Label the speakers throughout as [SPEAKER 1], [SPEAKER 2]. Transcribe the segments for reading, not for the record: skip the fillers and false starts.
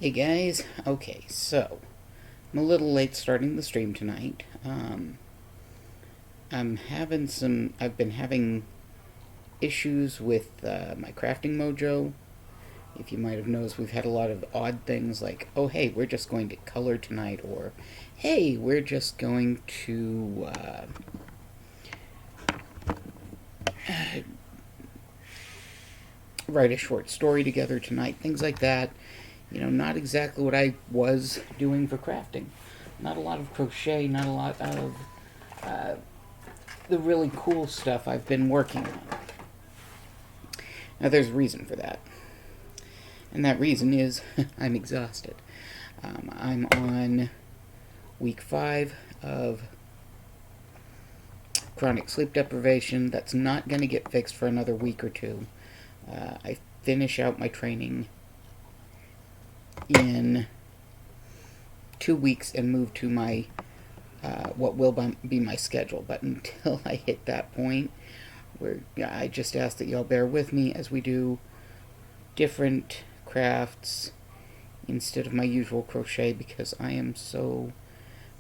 [SPEAKER 1] Hey guys, okay, so I'm a little late starting the stream tonight. I've been having issues with my crafting mojo. If you might have noticed, we've had a lot of odd things like, oh hey, we're just going to color tonight, or hey, we're just going to write a short story together tonight, things like that. Not exactly what I was doing for crafting. Not a lot of crochet, not a lot of the really cool stuff I've been working on. Now, there's a reason for that. And that reason is I'm exhausted. I'm on week 5 of chronic sleep deprivation. That's not going to get fixed for another week or two. I finish out my training in 2 weeks and move to my what will be my schedule. But until I hit that point, I just ask that y'all bear with me as we do different crafts instead of my usual crochet, because I am so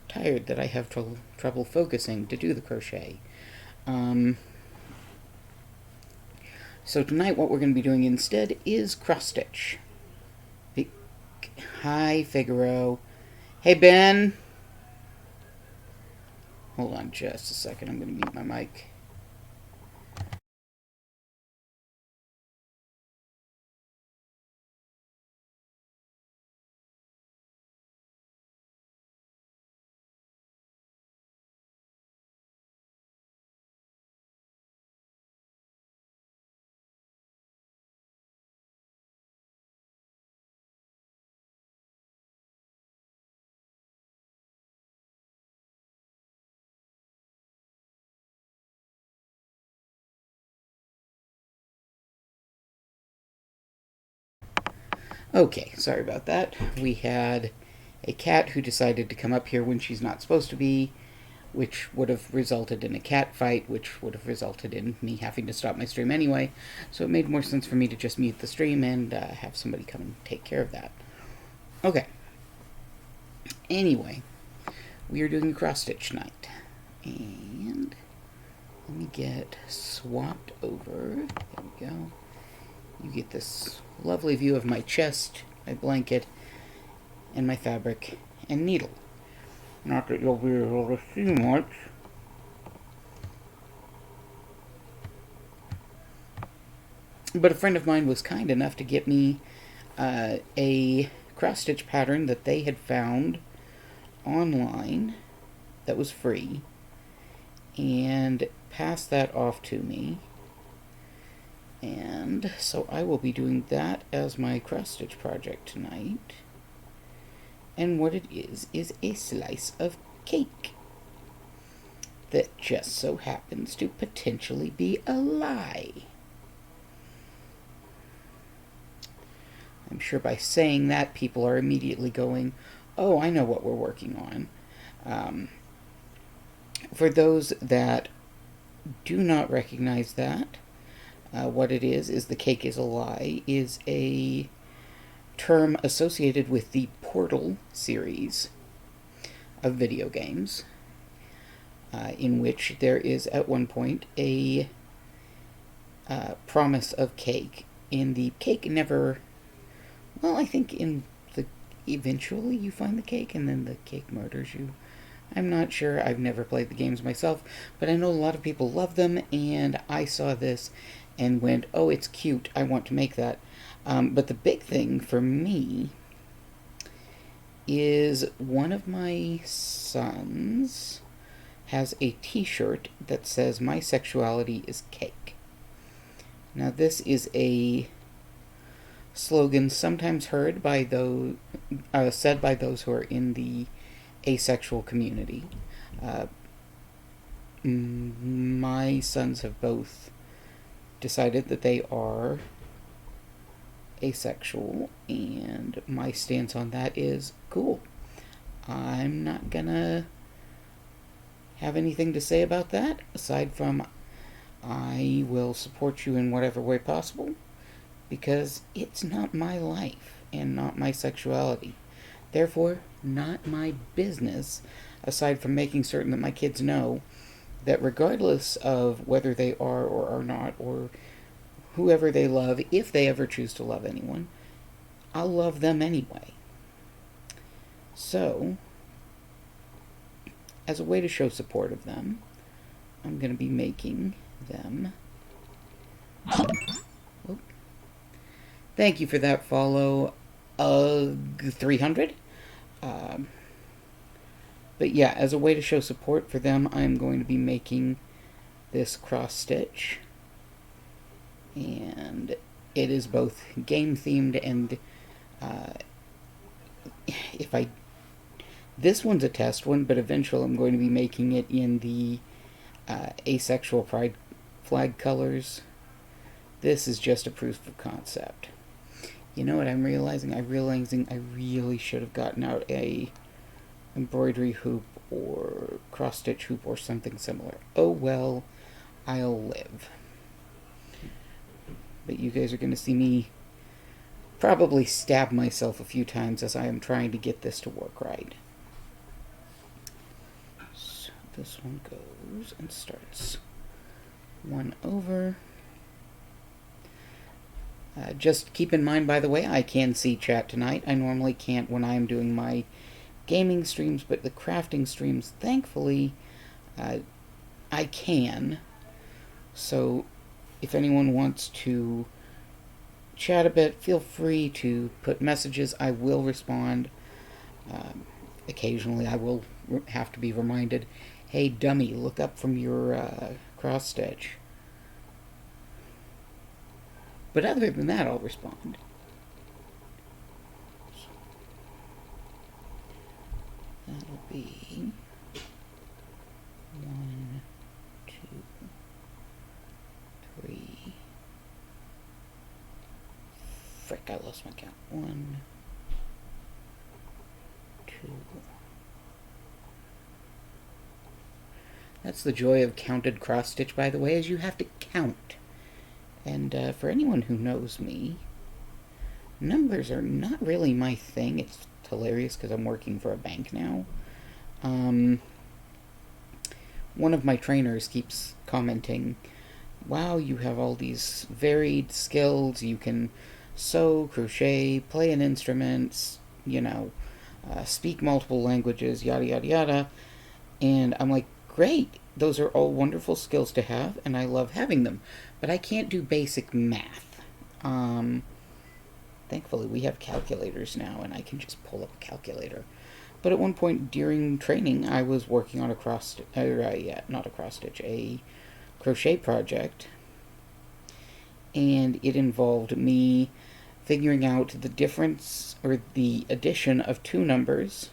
[SPEAKER 1] tired that I have trouble focusing to do the crochet. So tonight what we're going to be doing instead is cross stitch. Hi, Figaro. Hey, Ben. Hold on just a second. I'm going to mute my mic. Okay, sorry about that. We had a cat who decided to come up here when she's not supposed to be, which would have resulted in a cat fight, which would have resulted in me having to stop my stream anyway. So it made more sense for me to just mute the stream and have somebody come and take care of that. Okay. Anyway, we are doing cross stitch tonight. And let me get swapped over. There we go. You get this lovely view of my chest, my blanket, and my fabric and needle. Not that you'll be able to see much. But a friend of mine was kind enough to get me a cross-stitch pattern that they had found online that was free, and passed that off to me. And so I will be doing that as my cross-stitch project tonight. And what it is a slice of cake that just so happens to potentially be a lie. I'm sure by saying that, people are immediately going, oh, I know what we're working on. For those that do not recognize that, what it is the cake is a lie, is a term associated with the Portal series of video games, in which there is at one point a promise of cake, and the cake never, well, I think eventually you find the cake and then the cake murders you. I'm not sure. I've never played the games myself, but I know a lot of people love them, and I saw this and went, oh, it's cute, I want to make that. But the big thing for me is one of my sons has a t-shirt that says, my sexuality is cake. Now, this is a slogan sometimes heard by those, said by those who are in the asexual community. My sons have both decided that they are asexual, and my stance on that is cool. I'm not gonna have anything to say about that aside from I will support you in whatever way possible, because it's not my life. and not my sexuality. Therefore, not my business, aside from making certain that my kids know that regardless of whether they are or are not, or whoever they love, if they ever choose to love anyone, I'll love them anyway. So, as a way to show support of them, I'm going to be making them... Oh. Thank you for that follow, 300. But yeah, as a way to show support for them, I'm going to be making this cross stitch. And it is both game themed and this one's a test one, but eventually I'm going to be making it in the asexual pride flag colors. This is just a proof of concept. You know what I'm realizing? I'm realizing I really should have gotten out a embroidery hoop or cross stitch hoop or something similar. Oh well, I'll live. But you guys are going to see me probably stab myself a few times as I am trying to get this to work right. So this one goes and starts one over. Just keep in mind, by the way, I can see chat tonight. I normally can't when I'm doing my gaming streams, but the crafting streams, thankfully, I can. So if anyone wants to chat a bit, feel free to put messages. I will respond. Occasionally I will have to be reminded, hey dummy, look up from your cross stitch. But other than that, I'll respond. That'll be 1, 2, 3. Frick, I lost my count. 1, 2. That's the joy of counted cross stitch, by the way, is you have to count. And for anyone who knows me, numbers are not really my thing. It's hilarious because I'm working for a bank now. One of my trainers keeps commenting, wow, you have all these varied skills. You can sew, crochet, play an instrument, speak multiple languages, yada, yada, yada. And I'm like, great, those are all wonderful skills to have, and I love having them. But I can't do basic math. Thankfully, we have calculators now, and I can just pull up a calculator. But at one point during training, I was working on a crochet project, and it involved me figuring out the difference, or the addition of two numbers.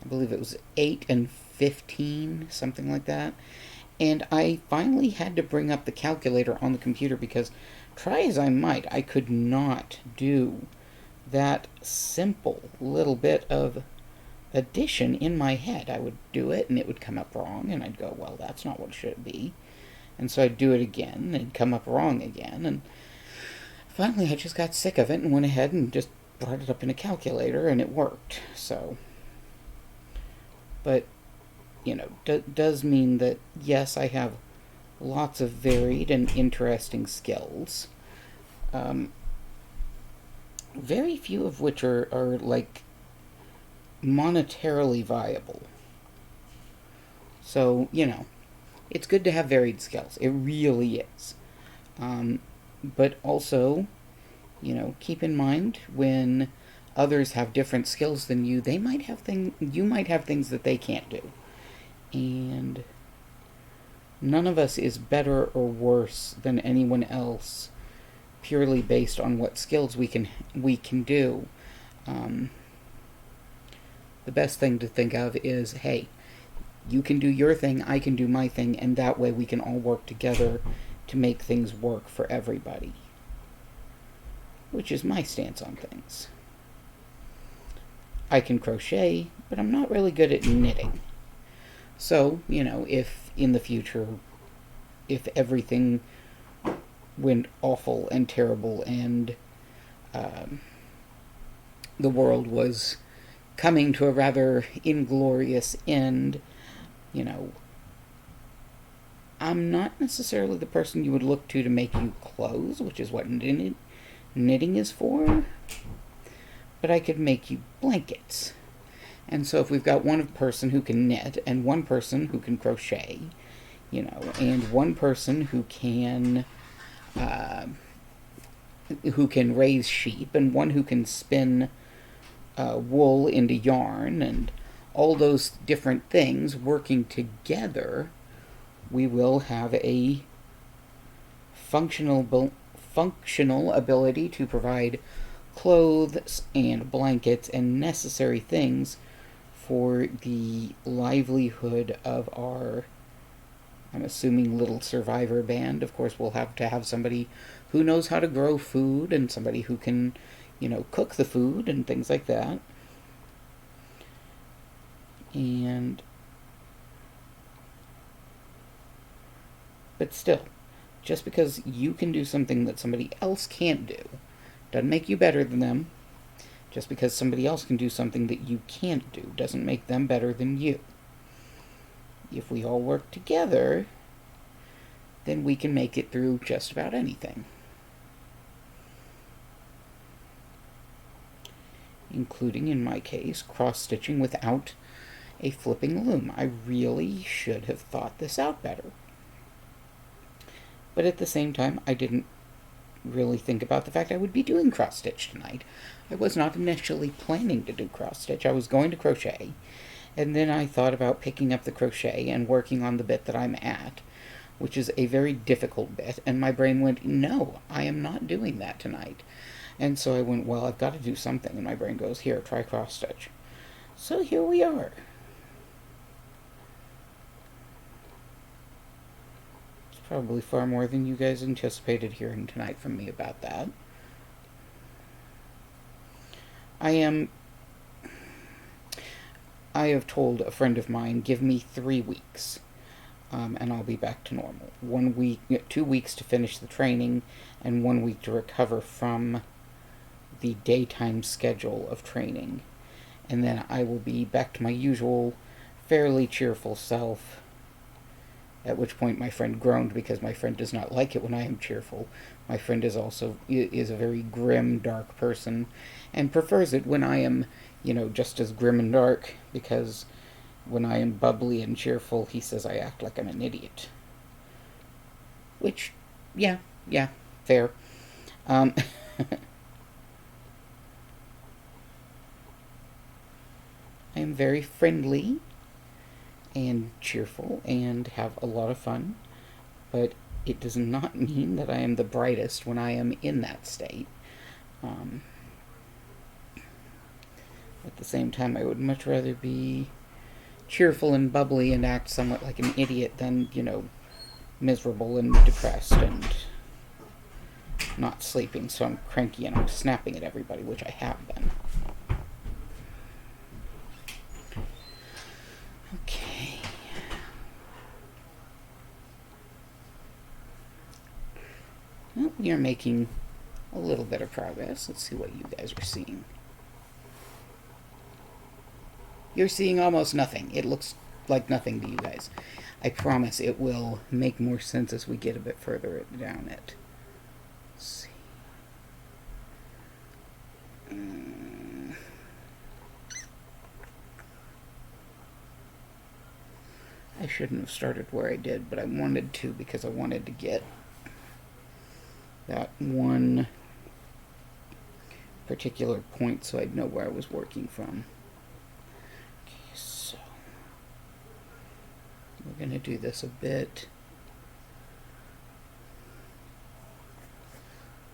[SPEAKER 1] I believe it was 8 and 15, something like that. And I finally had to bring up the calculator on the computer because, try as I might, I could not do that simple little bit of addition in my head. I would do it and it would come up wrong, and I'd go, well, that's not what it should be. And so I'd do it again and it'd come up wrong again. And finally I just got sick of it and went ahead and just brought it up in a calculator, and it worked. So, but does mean that, yes, I have lots of varied and interesting skills. Very few of which are like monetarily viable. So, it's good to have varied skills. It really is. But also, keep in mind when others have different skills than you, you might have things that they can't do. And none of us is better or worse than anyone else purely based on what skills we can do. The best thing to think of is, hey, you can do your thing, I can do my thing, and that way we can all work together to make things work for everybody. Which is my stance on things. I can crochet, but I'm not really good at knitting. So, if in the future, if everything went awful and terrible and the world was coming to a rather inglorious end, you know, I'm not necessarily the person you would look to make you clothes, which is what knitting is for, but I could make you blankets. And so if we've got one person who can knit and one person who can crochet, and one person who can raise sheep, and one who can spin wool into yarn, and all those different things working together, we will have a functional ability to provide clothes and blankets and necessary things for the livelihood of our, I'm assuming, little survivor band. Of course, we'll have to have somebody who knows how to grow food and somebody who can, cook the food and things like that. But still, just because you can do something that somebody else can't do doesn't make you better than them. Just because somebody else can do something that you can't do doesn't make them better than you. If we all work together, then we can make it through just about anything. Including, in my case, cross-stitching without a flipping loom. I really should have thought this out better. But at the same time, I didn't really think about the fact I would be doing cross-stitch tonight. I was not initially planning to do cross-stitch. I was going to crochet, and then I thought about picking up the crochet and working on the bit that I'm at, which is a very difficult bit, and my brain went, no, I am not doing that tonight. And so I went, well, I've got to do something, and my brain goes, here, try cross-stitch. So here we are. It's probably far more than you guys anticipated hearing tonight from me about that. I have told a friend of mine, give me 3 weeks, and I'll be back to normal. 1 week, 2 weeks to finish the training, and 1 week to recover from the daytime schedule of training. And then I will be back to my usual, fairly cheerful self, at which point my friend groaned because my friend does not like it when I am cheerful. My friend is a very grim, dark person, and prefers it when I am, just as grim and dark, because when I am bubbly and cheerful, he says I act like I'm an idiot. Which, yeah, fair. I am very friendly and cheerful and have a lot of fun, but it does not mean that I am the brightest when I am in that state. At the same time, I would much rather be cheerful and bubbly and act somewhat like an idiot than, miserable and depressed and not sleeping, so I'm cranky and I'm snapping at everybody, which I have been. Okay. Well, we are making a little bit of progress. Let's see what you guys are seeing. You're seeing almost nothing. It looks like nothing to you guys. I promise it will make more sense as we get a bit further down it. Let's see. I shouldn't have started where I did, but I wanted to because I wanted to get that one particular point so I'd know where I was working from. Okay, so we're going to do this a bit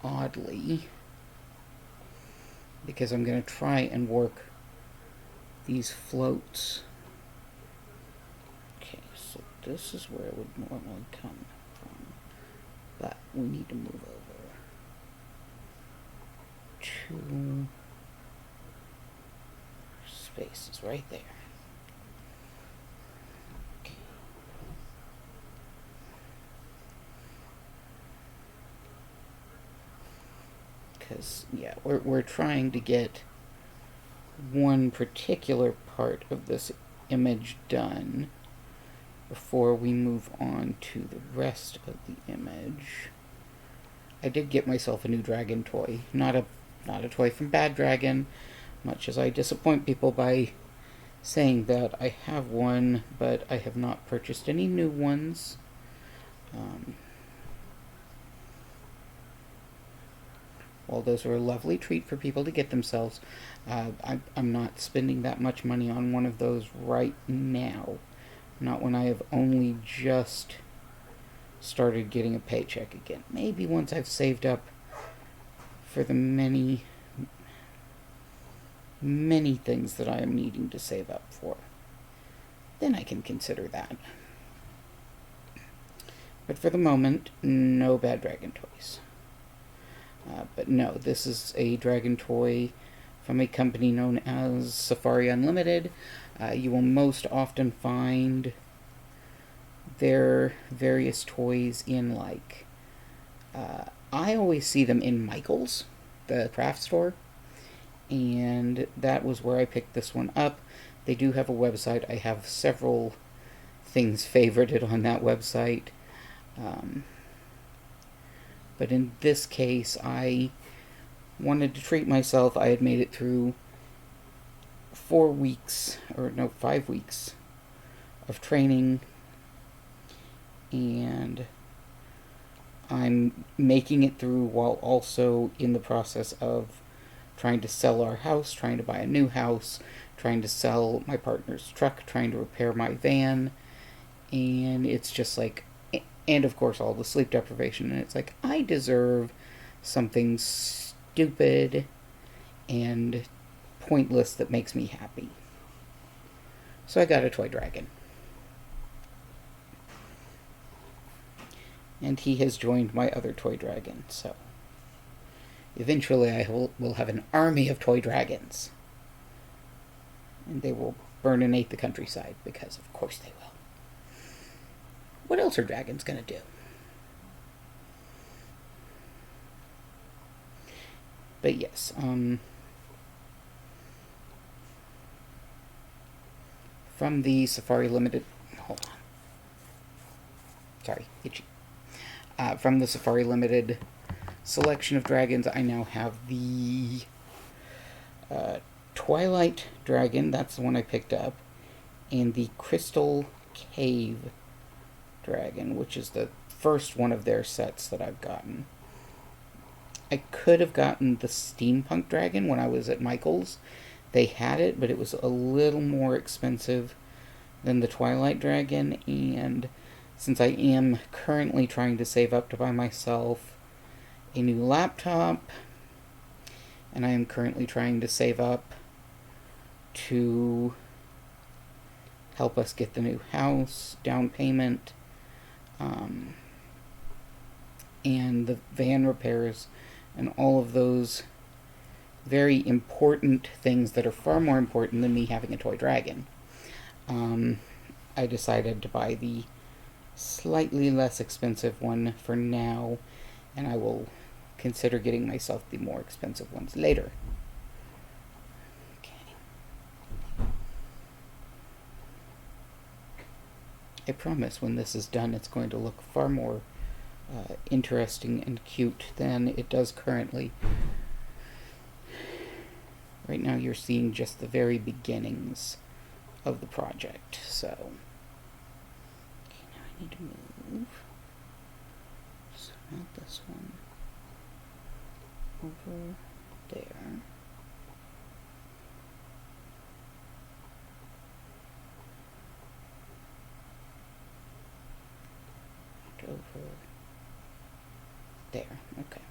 [SPEAKER 1] oddly because I'm going to try and work these floats. Okay, so this is where it would normally come from, but we need to move over 2 spaces right there. Okay. Because, yeah, we're trying to get one particular part of this image done before we move on to the rest of the image. I did get myself a new dragon toy. Not a toy from Bad Dragon, much as I disappoint people by saying that I have one, but I have not purchased any new ones. While those are a lovely treat for people to get themselves, I'm not spending that much money on one of those right now. Not when I have only just started getting a paycheck again. Maybe once I've saved up for the many things that I am needing to save up for. Then I can consider that. But for the moment, no Bad Dragon toys. But no, this is a dragon toy from a company known as Safari Unlimited. You will most often find their various toys in, like, I always see them in Michael's, the craft store, and that was where I picked this one up. They do have a website. I have several things favorited on that website. But in this case, I wanted to treat myself. I had made it through 5 weeks of training, and I'm making it through while also in the process of trying to sell our house, trying to buy a new house, trying to sell my partner's truck, trying to repair my van, and it's just like, and of course all the sleep deprivation, and it's like, I deserve something stupid and pointless that makes me happy. So I got a toy dragon. And he has joined my other toy dragon, so eventually I will have an army of toy dragons. And they will burninate the countryside, because of course they will. What else are dragons gonna do? But yes, from the Safari Limited, hold on. Sorry, itchy. From the Safari Limited selection of dragons, I now have the Twilight Dragon, that's the one I picked up, and the Crystal Cave Dragon, which is the first one of their sets that I've gotten. I could have gotten the Steampunk Dragon when I was at Michael's. They had it, but it was a little more expensive than the Twilight Dragon, and since I am currently trying to save up to buy myself a new laptop, and I am currently trying to save up to help us get the new house, down payment, and the van repairs, and all of those very important things that are far more important than me having a toy dragon, I decided to buy the slightly less expensive one for now, and I will consider getting myself the more expensive ones later. Okay. I promise when this is done, it's going to look far more interesting and cute than it does currently. Right now you're seeing just the very beginnings of the project, so okay, now I need to move, so not this one, over there. And over there, okay.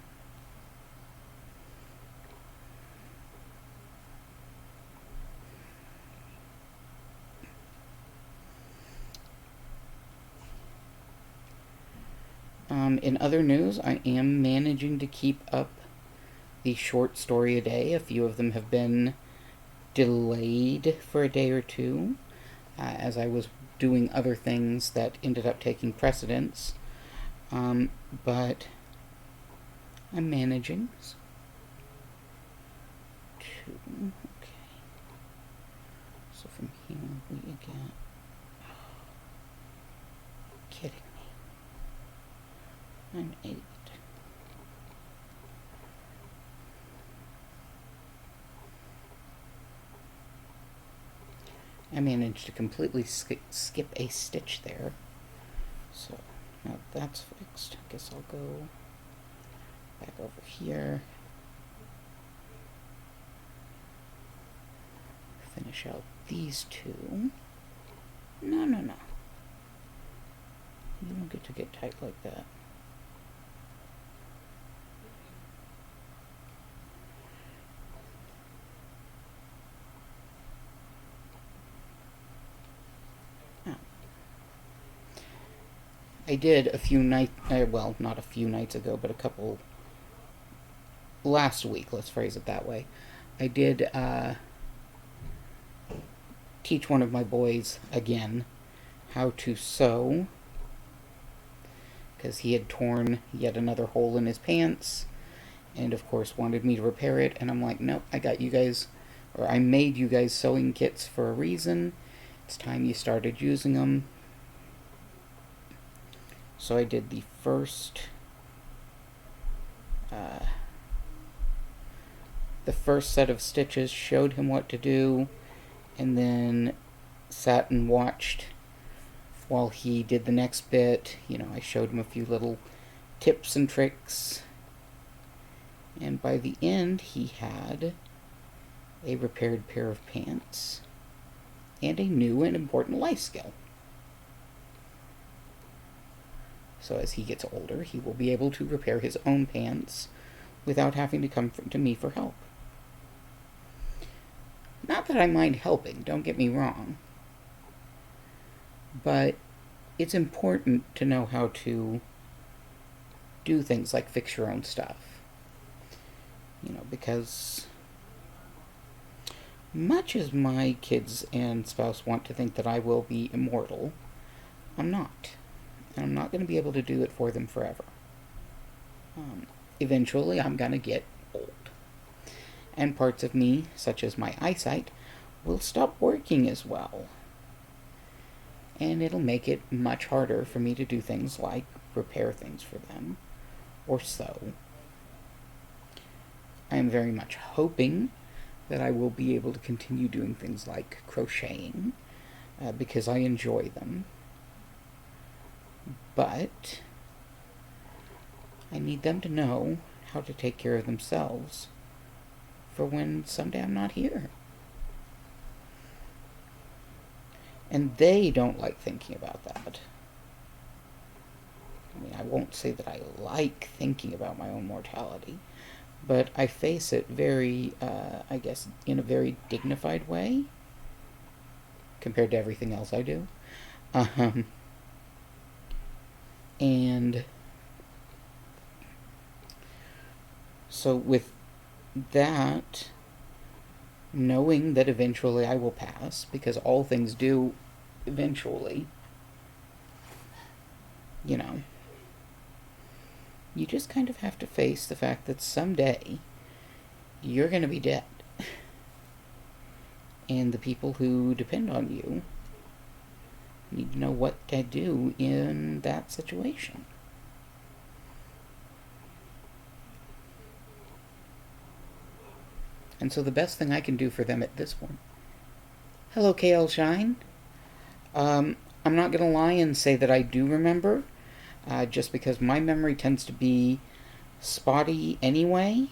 [SPEAKER 1] In other news, I am managing to keep up the short story a day. A few of them have been delayed for a day or two, as I was doing other things that ended up taking precedence. But I'm managing. Okay. So from here we get... Kidding me. I'm 8. I managed to completely skip a stitch there. So now that's fixed. I guess I'll go back over here. Finish out these two. No. You don't get to get tight like that. I did a few nights, well, not a few nights ago, but a couple, last week, let's phrase it that way. I did teach one of my boys, again, how to sew, because he had torn yet another hole in his pants, and of course wanted me to repair it, and I'm like, nope, I got you guys, or I made you guys sewing kits for a reason. It's time you started using them. So I did the first set of stitches, showed him what to do, and then sat and watched while he did the next bit. You know, I showed him a few little tips and tricks, and by the end he had a repaired pair of pants and a new and important life skill. So as he gets older, he will be able to repair his own pants without having to come to me for help. Not that I mind helping, don't get me wrong. But it's important to know how to do things like fix your own stuff. You know, because much as my kids and spouse want to think that I will be immortal, I'm not. And I'm not going to be able to do it for them forever. Eventually, I'm going to get old. And parts of me, such as my eyesight, will stop working as well. And it'll make it much harder for me to do things like repair things for them, or sew. I am very much hoping that I will be able to continue doing things like crocheting, because I enjoy them. But I need them to know how to take care of themselves for when someday I'm not here. And they don't like thinking about that. I mean, I won't say that I like thinking about my own mortality, but I face it very, I guess, in a very dignified way compared to everything else I do. And so with that, knowing that eventually I will pass, because all things do eventually, you know, you just kind of have to face the fact that someday you're going to be dead. And the people who depend on you need to know what to do in that situation. And so the best thing I can do for them at this point... Hello, KL Shine. I'm not going to lie and say that I do remember, just because my memory tends to be spotty anyway.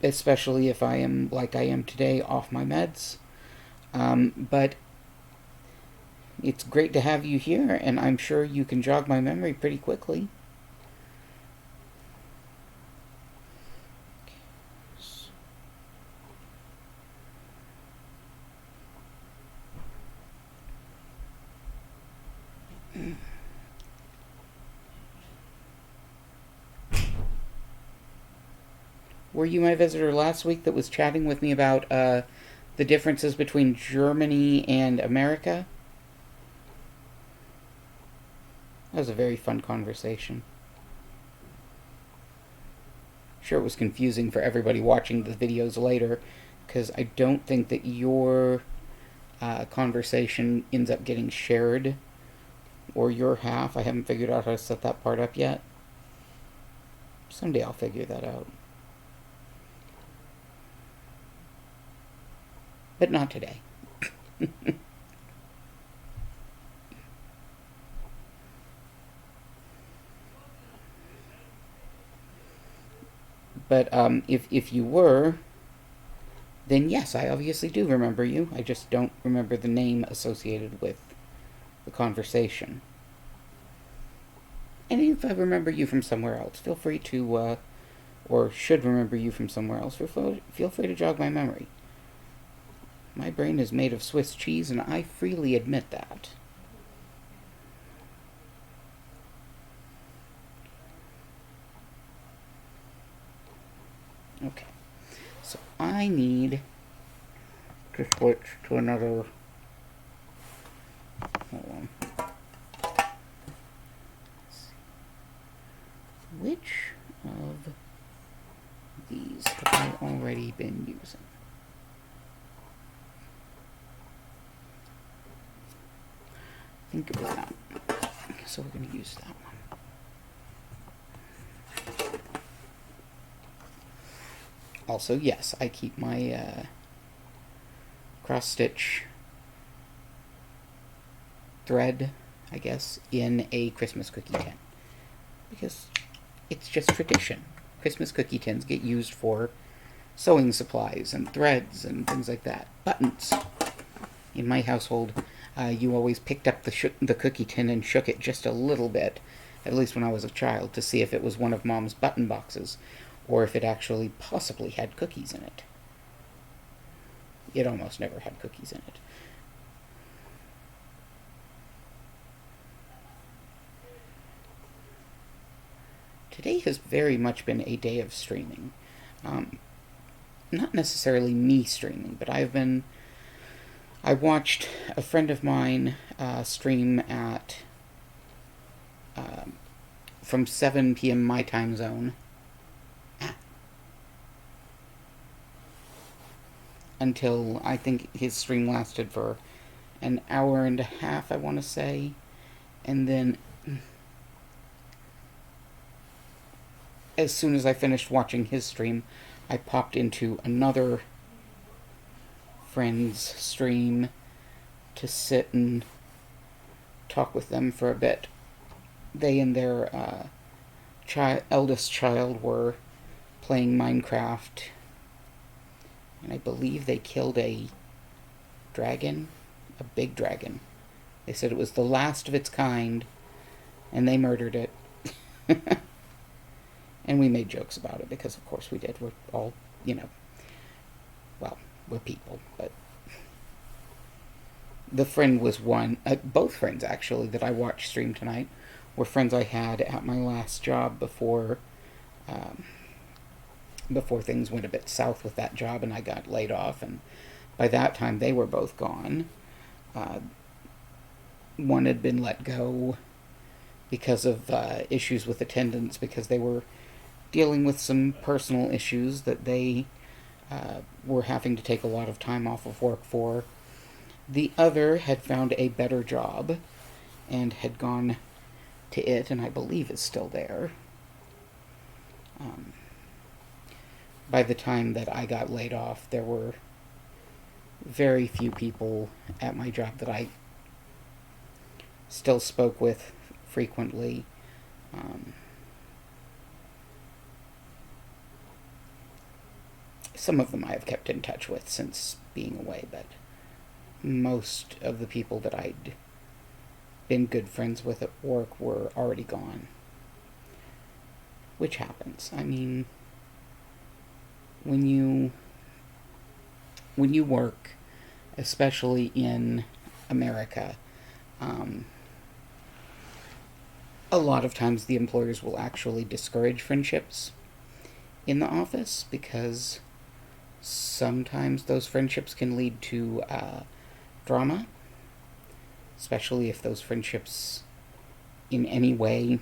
[SPEAKER 1] Especially if I am, like I am today, off my meds. But it's great to have you here, and I'm sure you can jog my memory pretty quickly. Were you my visitor last week that was chatting with me about the differences between Germany and America? That was a very fun conversation. sure it was confusing for everybody watching the videos later, because I don't think that your conversation ends up getting shared, or your half. I haven't figured out how to set that part up yet. Someday I'll figure that out. But not today. But if you were, then yes, I obviously do remember you. I just don't remember the name associated with the conversation. And if I remember you from somewhere else, feel free to, or should remember you from somewhere else, feel free to jog my memory. My brain is made of Swiss cheese, and I freely admit that. Okay, so I need to switch to another. Hold on. Which of these have I already been using? Think it was that one. So we're going to use that one. Also, yes, I keep my cross-stitch thread, I guess, in a Christmas cookie tin. Because it's just tradition. Christmas cookie tins get used for sewing supplies and threads and things like that. Buttons. In my household, you always picked up the cookie tin and shook it just a little bit, at least when I was a child, to see if it was one of Mom's button boxes, or if it actually possibly had cookies in it. It almost never had cookies in it. Today has very much been a day of streaming. Not necessarily me streaming, but I watched a friend of mine stream at from 7 p.m. my time zone until I think his stream lasted for an hour and a half, I want to say. And then as soon as I finished watching his stream, I popped into another friend's stream to sit and talk with them for a bit. They and their eldest child were playing Minecraft, and I believe they killed a dragon, a big dragon. They said it was the last of its kind, and they murdered it. And we made jokes about it, because of course we did. We're all, well, we're people, but the friend was one, both friends actually that I watched stream tonight were friends I had at my last job before things went a bit south with that job and I got laid off, and by that time they were both gone. One had been let go because of issues with attendance, because they were dealing with some personal issues that they were having to take a lot of time off of work for. The other had found a better job and had gone to it, and I believe is still there. By the time that I got laid off, there were very few people at my job that I still spoke with frequently. Some of them I have kept in touch with since being away, but most of the people that I'd been good friends with at work were already gone. Which happens. I mean, when you work, especially in America, a lot of times the employers will actually discourage friendships in the office, because sometimes those friendships can lead to drama, especially if those friendships in any way,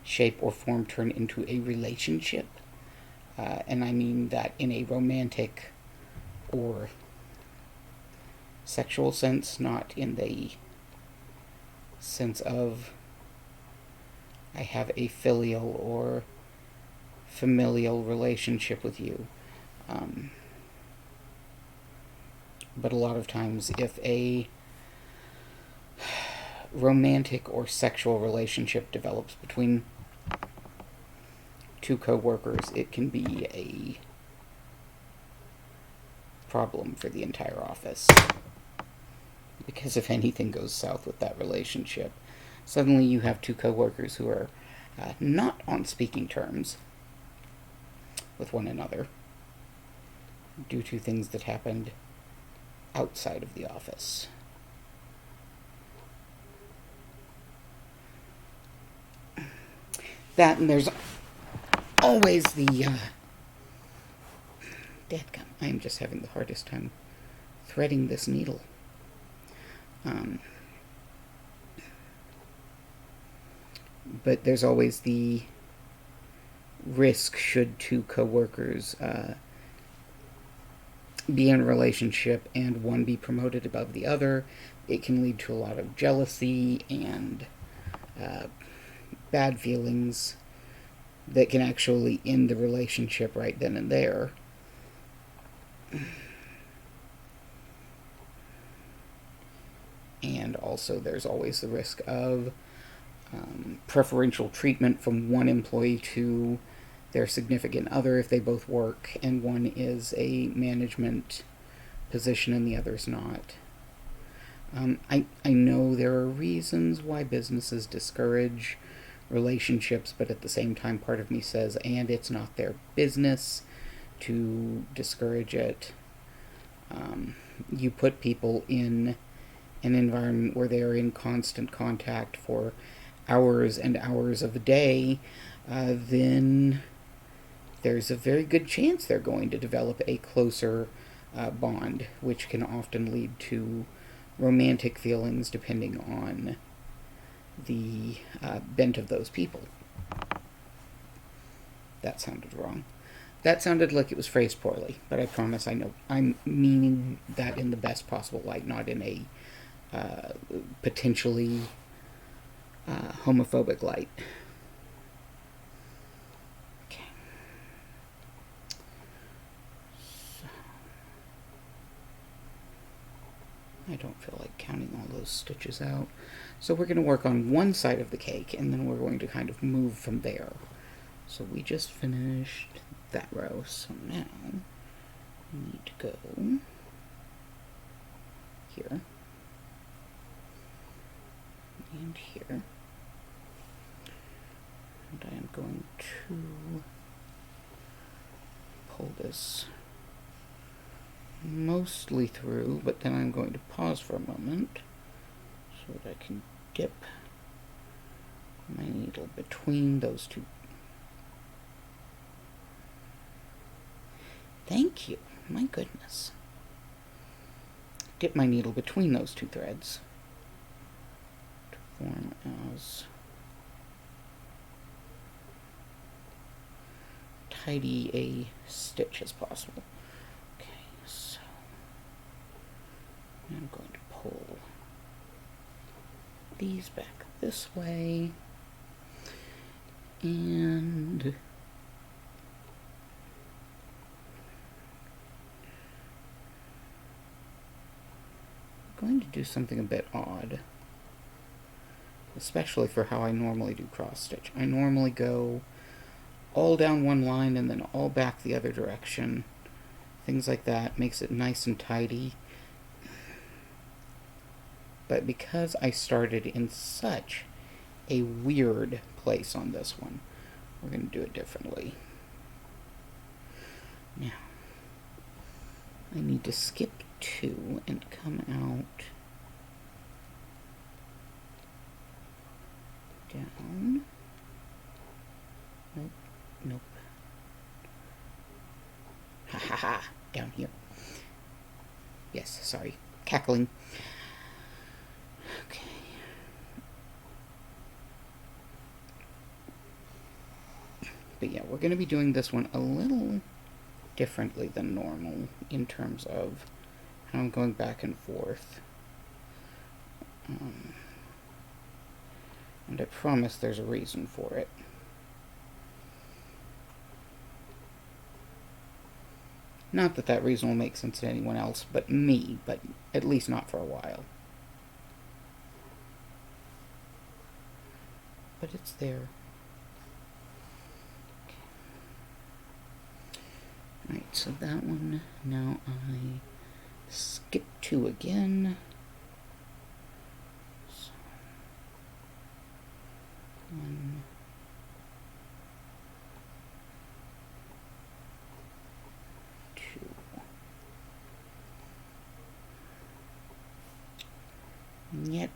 [SPEAKER 1] shape, or form turn into a relationship. And I mean that in a romantic or sexual sense, not in the sense of I have a filial or familial relationship with you. But a lot of times, if a romantic or sexual relationship develops between two co-workers, it can be a problem for the entire office. Because if anything goes south with that relationship, suddenly you have two co-workers who are not on speaking terms with one another due to things that happened outside of the office. That, and there's always the dadgum, I am just having the hardest time threading this needle. But there's always the risk, should two co-workers be in a relationship and one be promoted above the other, it can lead to a lot of jealousy and bad feelings that can actually end the relationship right then and there. And also there's always the risk of preferential treatment from one employee to their significant other if they both work and one is a management position and the other's not. I know there are reasons why businesses discourage relationships, but at the same time, part of me says, and it's not their business to discourage it. You put people in an environment where they are in constant contact for hours and hours of the day, then there's a very good chance they're going to develop a closer bond, which can often lead to romantic feelings depending on the bent of those people. That sounded wrong. That sounded like it was phrased poorly, but I promise I know I'm meaning that in the best possible light, not in a potentially homophobic light. Okay. So, I don't feel like counting all those stitches out. So we're going to work on one side of the cake, and then we're going to kind of move from there. So we just finished that row, so now we need to go here and here, and I am going to pull this mostly through, but then I'm going to pause for a moment so that I can dip my needle between those two. Thank you. My goodness. Dip my needle between those two threads to form as tidy a stitch as possible. Okay, so I'm going to pull these back this way, and I'm going to do something a bit odd, especially for how I normally do cross stitch. I normally go all down one line and then all back the other direction. Things like that makes it nice and tidy. But because I started in such a weird place on this one, we're going to do it differently. Now, I need to skip 2 and come out down. Nope. Ha ha ha, down here. Yes, sorry, cackling. Okay. But yeah, we're going to be doing this one a little differently than normal in terms of how I'm going back and forth. And I promise there's a reason for it. Not that that reason will make sense to anyone else but me, but at least not for a while. But it's there. Alright, so that one, now I skip 2 again. So, 1, 2. Yet,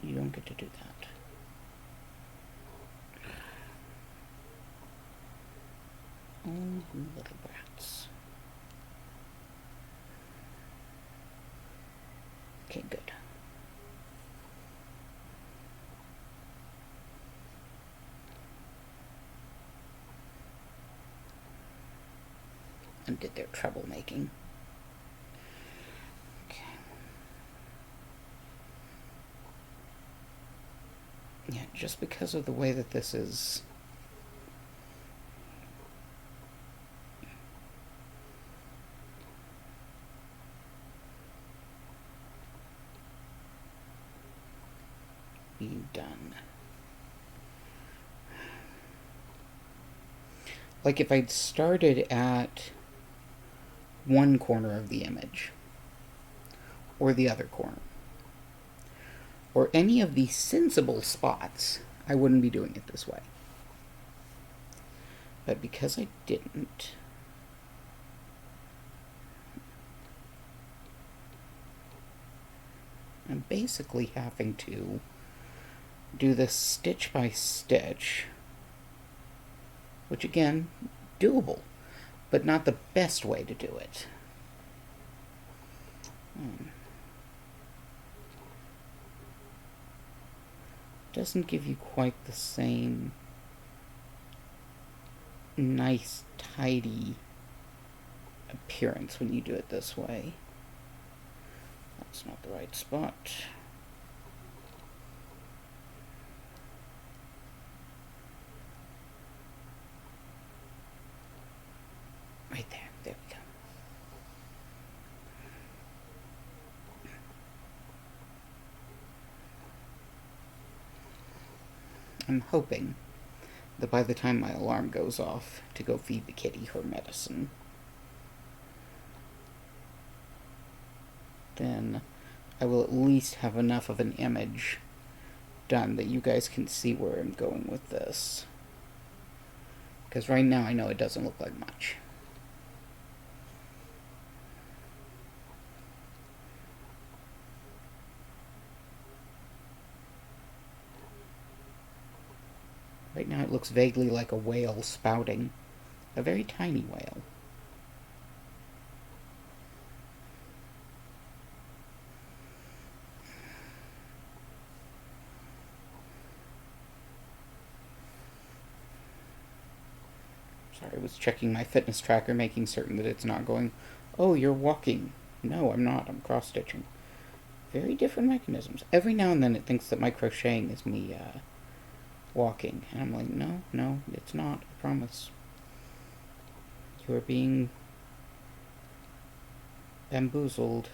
[SPEAKER 1] you don't get to do that. Oh, you little brats. Okay, good. Undid their troublemaking. Okay. Yeah, just because of the way that this is being done. Like if I'd started at one corner of the image, or the other corner, or any of the sensible spots, I wouldn't be doing it this way. But because I didn't, I'm basically having to do this stitch by stitch, which again, doable, but not the best way to do it. Doesn't give you quite the same nice, tidy appearance when you do it this way. That's not the right spot. Right there. There we go. I'm hoping that by the time my alarm goes off to go feed the kitty her medicine, then I will at least have enough of an image done that you guys can see where I'm going with this. Because right now I know it doesn't look like much. Right now it looks vaguely like a whale spouting. A very tiny whale. Sorry, I was checking my fitness tracker, making certain that it's not going, oh, you're walking. No, I'm not. I'm cross-stitching. Very different mechanisms. Every now and then it thinks that my crocheting is me, walking. And I'm like, no, it's not. I promise. You are being bamboozled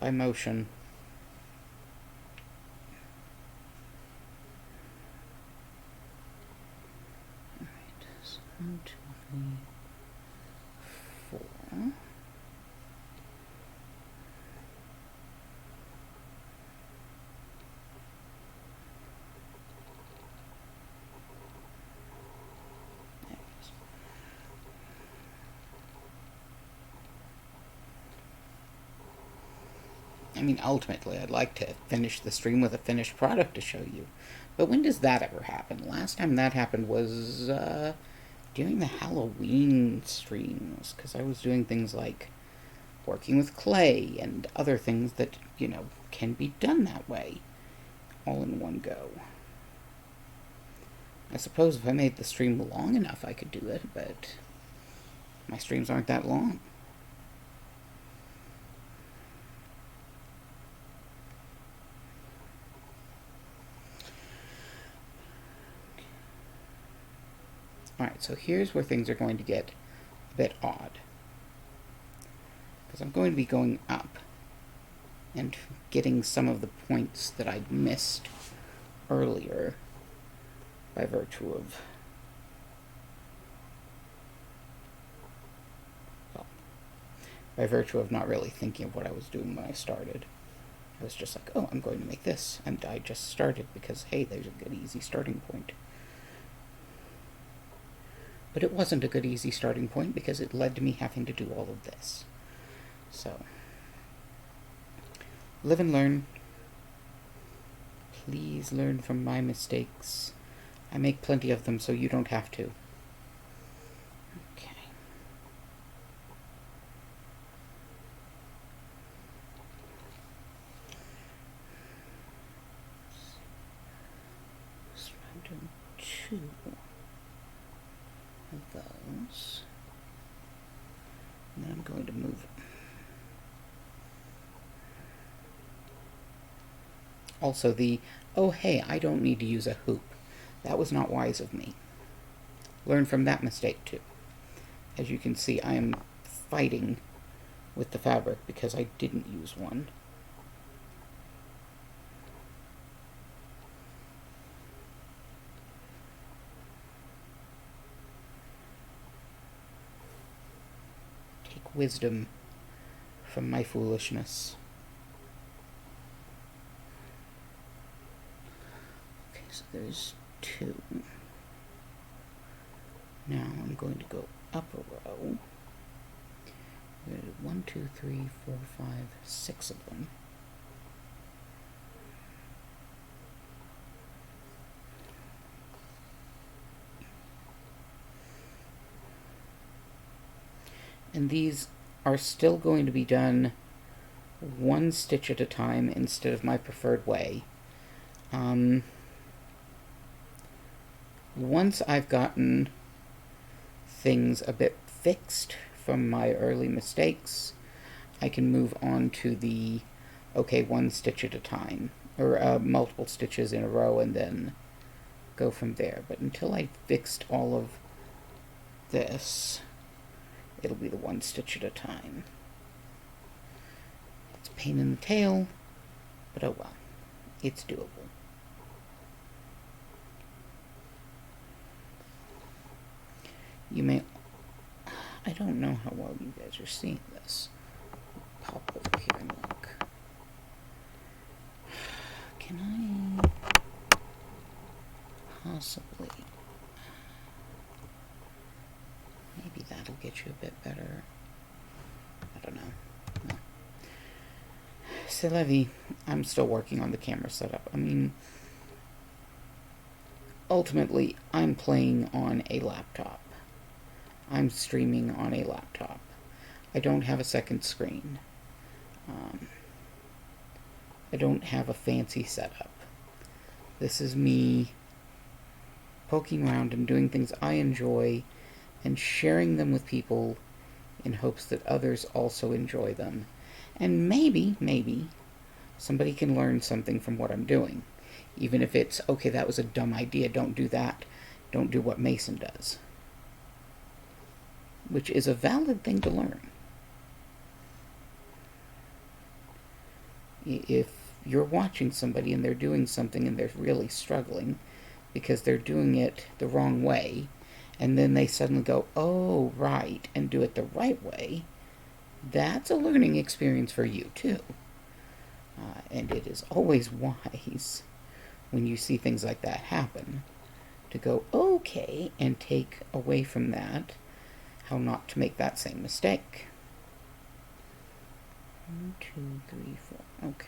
[SPEAKER 1] by motion. Alright, so 1, 2, 3, 4. I mean, ultimately, I'd like to finish the stream with a finished product to show you. But when does that ever happen? Last time that happened was during the Halloween streams, because I was doing things like working with clay and other things that, you know, can be done that way, all in one go. I suppose if I made the stream long enough, I could do it, but my streams aren't that long. Alright, so here's where things are going to get a bit odd. Because I'm going to be going up and getting some of the points that I'd missed earlier by virtue of, well, by virtue of not really thinking of what I was doing when I started. I was just like, oh, I'm going to make this, and I just started because, hey, there's a good easy starting point. But it wasn't a good easy starting point because it led to me having to do all of this. So, live and learn. Please learn from my mistakes. I make plenty of them so you don't have to. Okay. So I'm doing 2 of those. And then I'm going to move it. Also oh hey, I don't need to use a hoop. That was not wise of me. Learn from that mistake too. As you can see, I am fighting with the fabric because I didn't use one. Take wisdom from my foolishness. Okay, so there's 2. Now I'm going to go up a row. We're going to do 1, 2, 3, 4, 5, 6 of them. And these are still going to be done 1 stitch at a time instead of my preferred way. Once I've gotten things a bit fixed from my early mistakes, I can move on to the, okay, 1 stitch at a time, or multiple stitches in a row, and then go from there. But until I fixed all of this, it'll be the 1 stitch at a time. It's a pain in the tail, but oh well, it's doable. You may, I don't know how well you guys are seeing this. Pop over here and look. Can I possibly, maybe that'll get you a bit better. I don't know. No. C'est la vie. I'm still working on the camera setup. I mean, ultimately, I'm playing on a laptop. I'm streaming on a laptop. I don't have a second screen. I don't have a fancy setup. This is me poking around and doing things I enjoy and sharing them with people in hopes that others also enjoy them. And maybe, somebody can learn something from what I'm doing. Even if it's, okay, that was a dumb idea, don't do that. Don't do what Mason does. Which is a valid thing to learn. If you're watching somebody and they're doing something and they're really struggling because they're doing it the wrong way, and then they suddenly go, oh, right, and do it the right way, that's a learning experience for you, too. And it is always wise, when you see things like that happen, to go, okay, and take away from that how not to make that same mistake. 1, 2, 3, 4. Okay.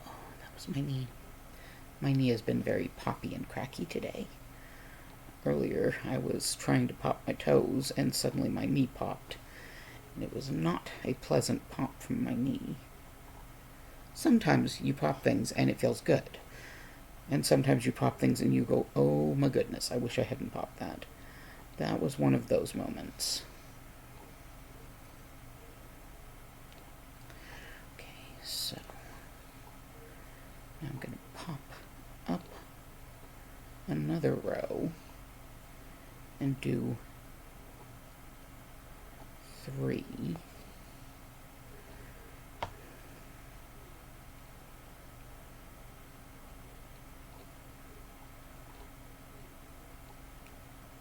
[SPEAKER 1] Oh, that was my knee. My knee has been very poppy and cracky today. Earlier, I was trying to pop my toes, and suddenly my knee popped. And it was not a pleasant pop from my knee. Sometimes you pop things and it feels good. And sometimes you pop things and you go, oh my goodness, I wish I hadn't popped that. That was one of those moments. Okay, so now I'm going to pop up another row and do 3.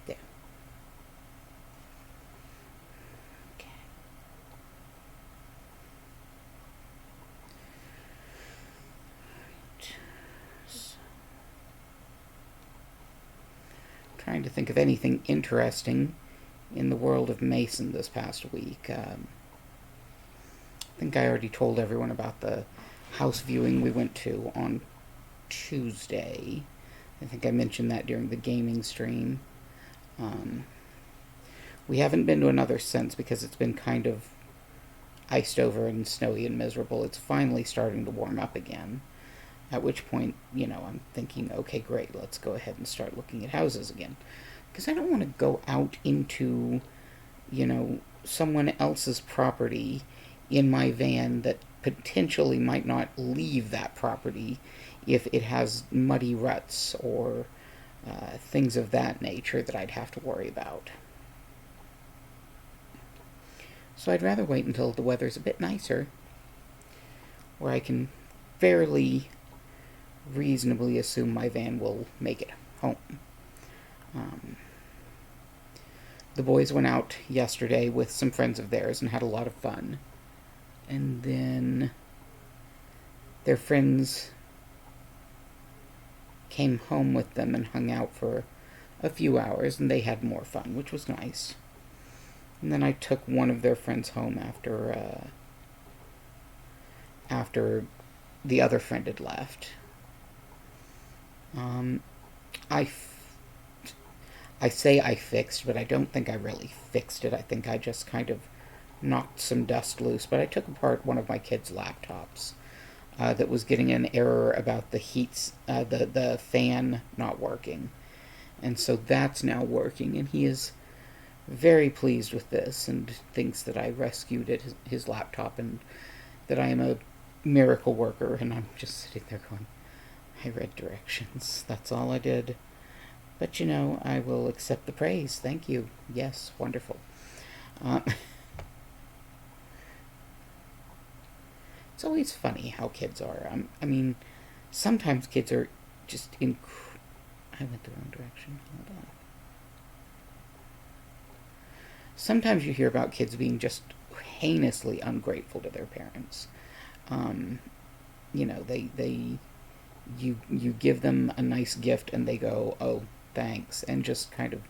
[SPEAKER 1] There. Okay. Right. So, trying to think of anything interesting in the world of Mason this past week. I think I already told everyone about the house viewing we went to on Tuesday. I think I mentioned that during the gaming stream. We haven't been to another since because it's been kind of iced over and snowy and miserable. It's finally starting to warm up again. At which point, I'm thinking, okay, great, let's go ahead and start looking at houses again. Because I don't want to go out into, someone else's property in my van that potentially might not leave that property if it has muddy ruts or things of that nature that I'd have to worry about. So I'd rather wait until the weather's a bit nicer, where I can fairly reasonably assume my van will make it home. The boys went out yesterday with some friends of theirs and had a lot of fun. And then their friends came home with them and hung out for a few hours, and they had more fun, which was nice. And then I took one of their friends home after the other friend had left. I say I fixed, but I don't think I really fixed it. I think I just kind of knocked some dust loose. But I took apart one of my kids' laptops that was getting an error about the the fan not working. And so that's now working, and he is very pleased with this and thinks that I rescued his laptop and that I am a miracle worker. And I'm just sitting there going, I read directions. That's all I did. But I will accept the praise. Thank you. Yes, wonderful. It's always funny how kids are. Sometimes kids are just I went the wrong direction. Hold on. Sometimes you hear about kids being just heinously ungrateful to their parents. You give them a nice gift and they go, oh, thanks, and just kind of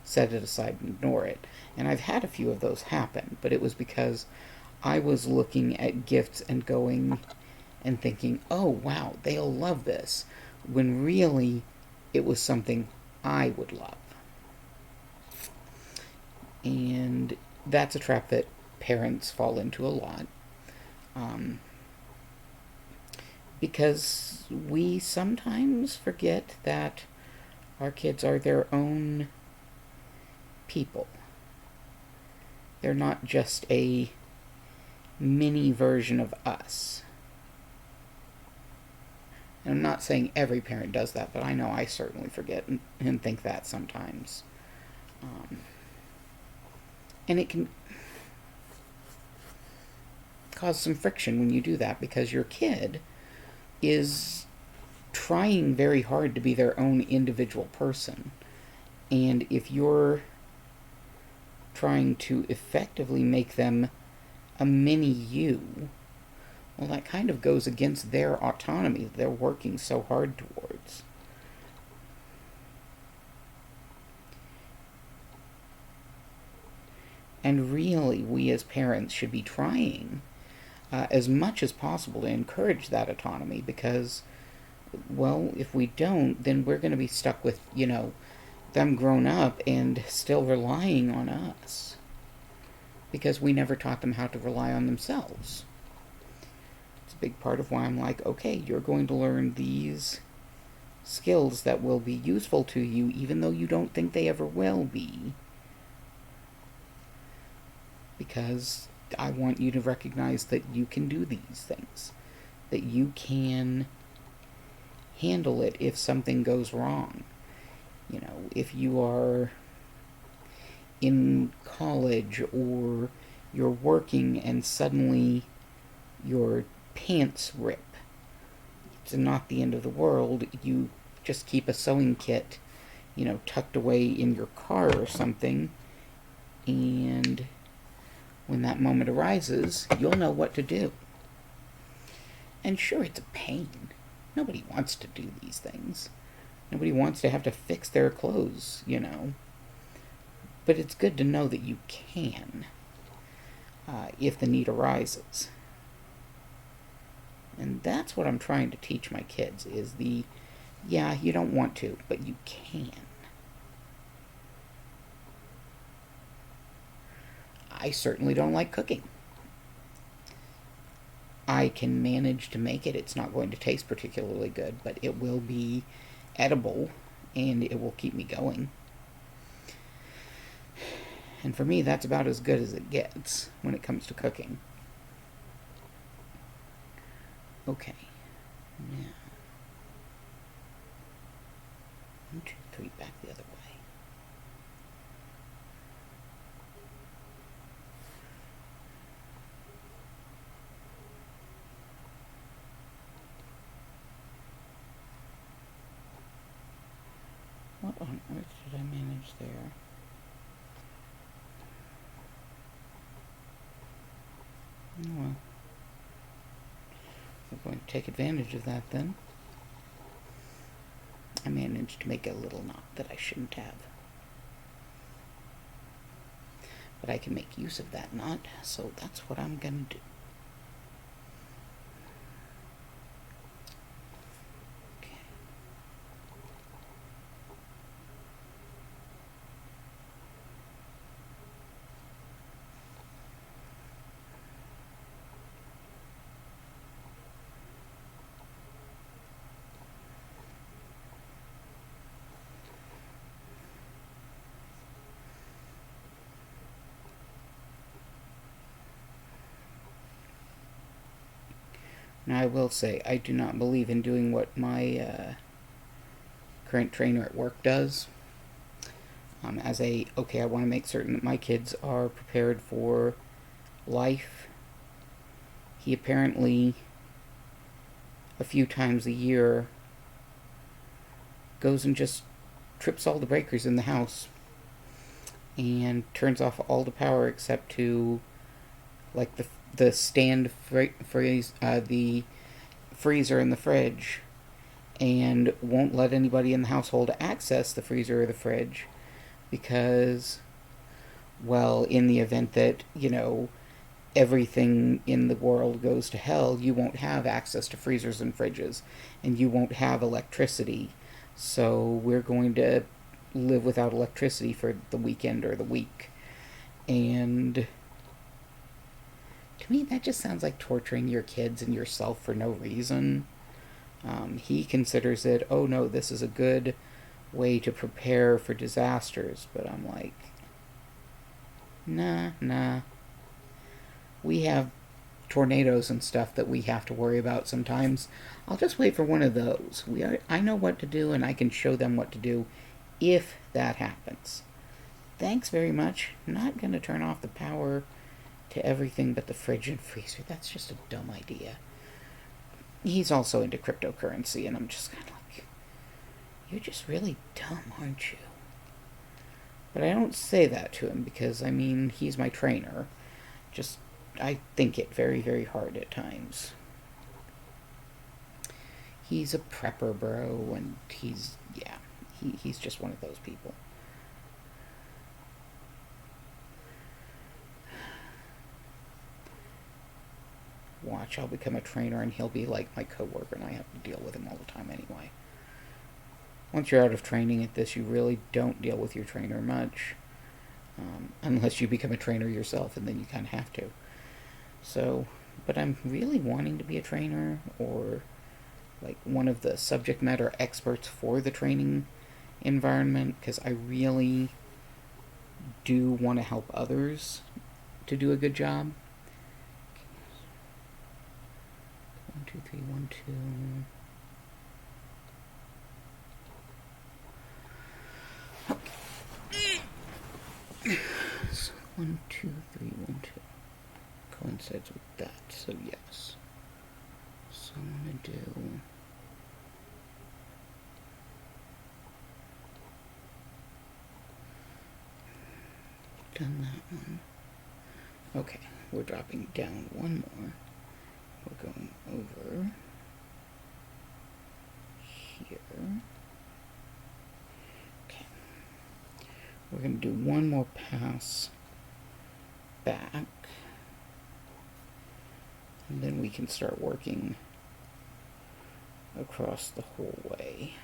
[SPEAKER 1] set it aside and ignore it. And I've had a few of those happen, but it was because I was looking at gifts and going and thinking, oh, wow, they'll love this, when really it was something I would love. And that's a trap that parents fall into a lot. Because we sometimes forget that our kids are their own people. They're not just a mini version of us. And I'm not saying every parent does that, but I know I certainly forget and think that sometimes. And it can cause some friction when you do that, because your kid is trying very hard to be their own individual person. And if you're trying to effectively make them a mini you, well, that kind of goes against their autonomy that they're working so hard towards. And really, we as parents should be trying as much as possible to encourage that autonomy, because, well, if we don't, then we're going to be stuck with, them grown up and still relying on us, because we never taught them how to rely on themselves. It's a big part of why I'm like, okay, you're going to learn these skills that will be useful to you, even though you don't think they ever will be. Because I want you to recognize that you can do these things, that you can handle it if something goes wrong. You know, if you are in college or you're working and suddenly your pants rip, it's not the end of the world. You just keep a sewing kit, tucked away in your car or something, and when that moment arises, you'll know what to do. And sure, it's a pain. Nobody wants to do these things. Nobody wants to have to fix their clothes, But it's good to know that you can, if the need arises. And that's what I'm trying to teach my kids, is yeah, you don't want to, but you can. I certainly don't like cooking. I can manage to make it. It's not going to taste particularly good, but it will be edible, and it will keep me going. And for me, that's about as good as it gets when it comes to cooking. Okay. Now, 1, 2, 3, back the other way. What on earth did I manage there? Oh well. We're going to take advantage of that then. I managed to make a little knot that I shouldn't have. But I can make use of that knot, so that's what I'm going to do. Now, I will say, I do not believe in doing what my current trainer at work does. Okay, I want to make certain that my kids are prepared for life. He apparently, a few times a year, goes and just trips all the breakers in the house and turns off all the power except to, like, the stand the freezer in the fridge, and won't let anybody in the household access the freezer or the fridge because, well, in the event that, everything in the world goes to hell, you won't have access to freezers and fridges, and you won't have electricity. So we're going to live without electricity for the weekend or the week. And to me, that just sounds like torturing your kids and yourself for no reason. He considers it, oh no, this is a good way to prepare for disasters. But I'm like, nah. We have tornadoes and stuff that we have to worry about sometimes. I'll just wait for one of those. I know what to do, and I can show them what to do if that happens. Thanks very much. I'm not going to turn off the power to everything but the fridge and freezer. That's just a dumb idea. He's also into cryptocurrency, and I'm just kind of like, you're just really dumb, aren't you? But I don't say that to him because, he's my trainer. I think it very, very hard at times. He's a prepper, bro, and he's just one of those people. Watch, I'll become a trainer and he'll be like my coworker, and I have to deal with him all the time anyway. Once you're out of training at this, you really don't deal with your trainer much. Unless you become a trainer yourself, and then you kind of have to. So, but I'm really wanting to be a trainer or like one of the subject matter experts for the training environment, because I really do want to help others to do a good job. 1, 2, 3, 1, 2. So 1, 2, 3, 1, 2 coincides with that. So yes. So I'm gonna do. Done that one. Okay, we're dropping down one more. We're going over here. Okay. We're going to do one more pass back. And then we can start working across the whole way.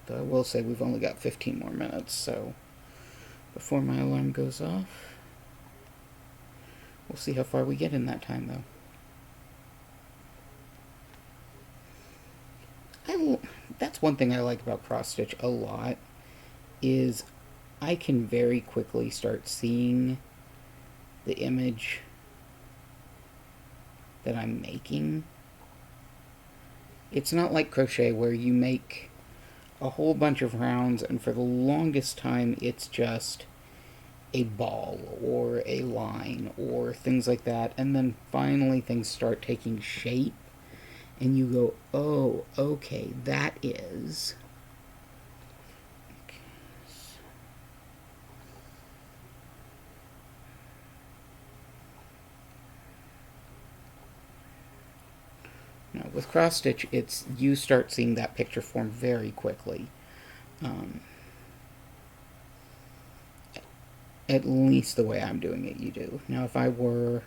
[SPEAKER 1] Though I will say we've only got 15 more minutes, so before my alarm goes off, we'll see how far we get in that time, though. That's one thing I like about cross stitch a lot, is I can very quickly start seeing the image that I'm making. It's not like crochet where you make a whole bunch of rounds and for the longest time it's just a ball or a line or things like that, and then finally things start taking shape and you go, oh, okay, that is. Okay. Now with cross stitch, it's you start seeing that picture form very quickly. At least the way I'm doing it, you do. Now if I were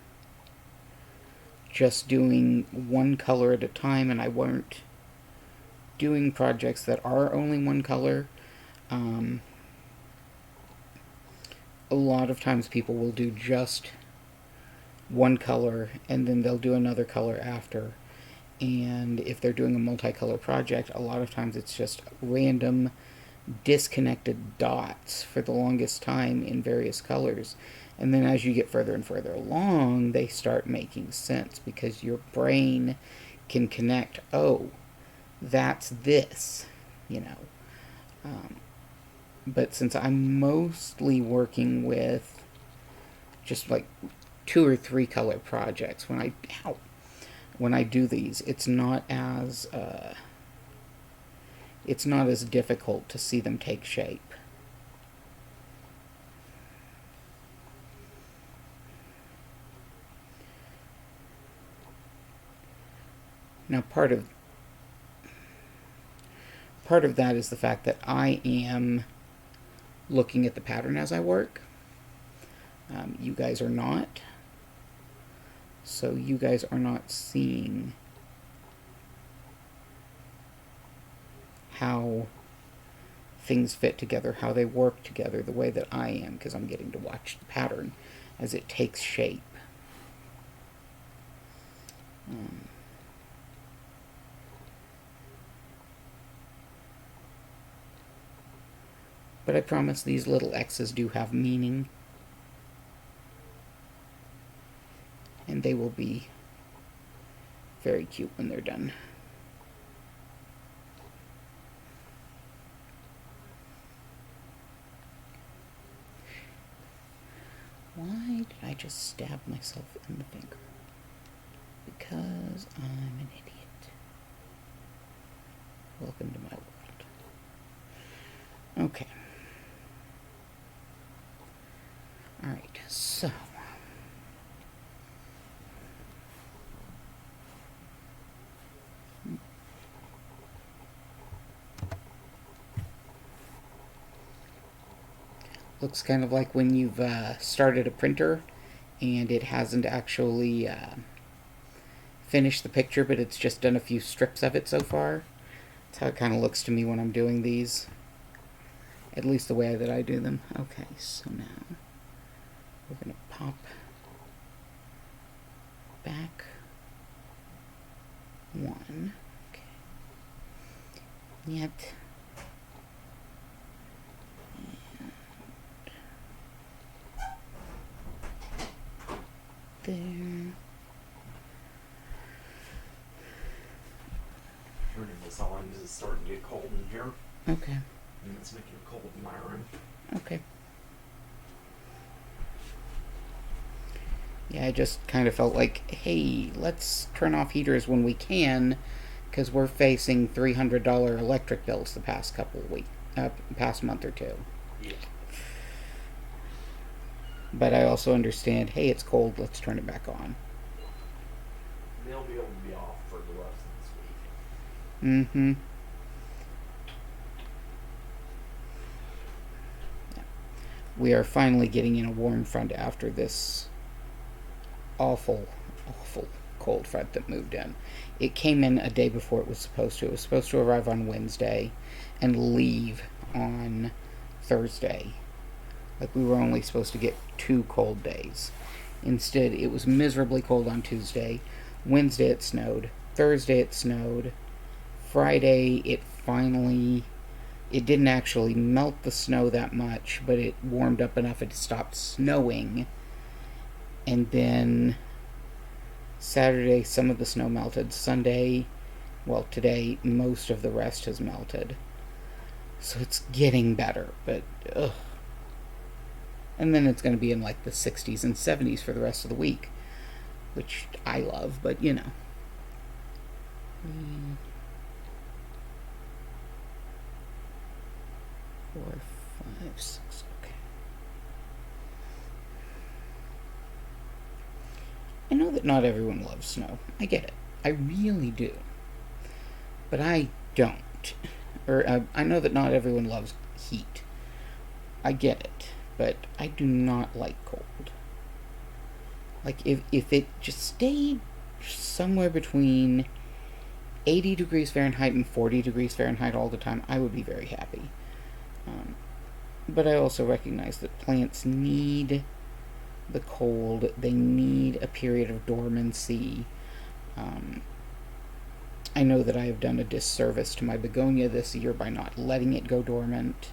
[SPEAKER 1] just doing one color at a time and I weren't doing projects that are only one color, a lot of times people will do just one color and then they'll do another color after. And if they're doing a multicolor project, a lot of times it's just random disconnected dots for the longest time in various colors. And then as you get further and further along, they start making sense because your brain can connect, oh, that's this, you know. But since I'm mostly working with just like 2 or 3 color projects, when I do these, it's not as difficult to see them take shape. Now part of that is the fact that I am looking at the pattern as I work. You guys are not. So you guys are not seeing how things fit together, how they work together the way that I am, because I'm getting to watch the pattern as it takes shape. But I promise these little X's do have meaning. And they will be very cute when they're done. Why did I just stab myself in the finger? Because I'm an idiot. Welcome to my world. Okay. Alright, so looks kind of like when you've started a printer and it hasn't actually finished the picture, but it's just done a few strips of it so far. That's how it kind of looks to me when I'm doing these. At least the way that I do them. Okay, so now we're going to pop back one. Okay. Yet. There.
[SPEAKER 2] Turning this on because it's starting to get cold in here.
[SPEAKER 1] Okay.
[SPEAKER 2] And it's making it cold in my room.
[SPEAKER 1] Okay. Yeah, I just kind of felt like, hey, let's turn off heaters when we can, because we're facing $300 electric bills the past couple of weeks, past month or two.
[SPEAKER 2] Yeah.
[SPEAKER 1] But I also understand, hey, it's cold, let's turn it back on.
[SPEAKER 2] They'll be able to be off for the rest of this week.
[SPEAKER 1] Mm-hmm. Yeah. We are finally getting in a warm front after this awful cold front that moved in. It came in a day before it was supposed to. It was supposed to arrive on Wednesday and leave on Thursday. Like, we were only supposed to get 2 cold days. Instead, it was miserably cold on Tuesday. Wednesday it snowed. Thursday it snowed. Friday it didn't actually melt the snow that much, but it warmed up enough it stopped snowing. And then Saturday some of the snow melted. Sunday, well, today most of the rest has melted. So it's getting better, but ugh. And then it's going to be in like the 60s and 70s for the rest of the week, which I love, but you know. 4, 5, 6, okay. I know that not everyone loves snow. I get it. I really do. But I don't. Or I know that not everyone loves heat. I get it. But I do not like cold. Like, if it just stayed somewhere between 80 degrees Fahrenheit and 40 degrees Fahrenheit all the time, I would be very happy. But I also recognize that plants need the cold. They need a period of dormancy. I know that I have done a disservice to my begonia this year by not letting it go dormant.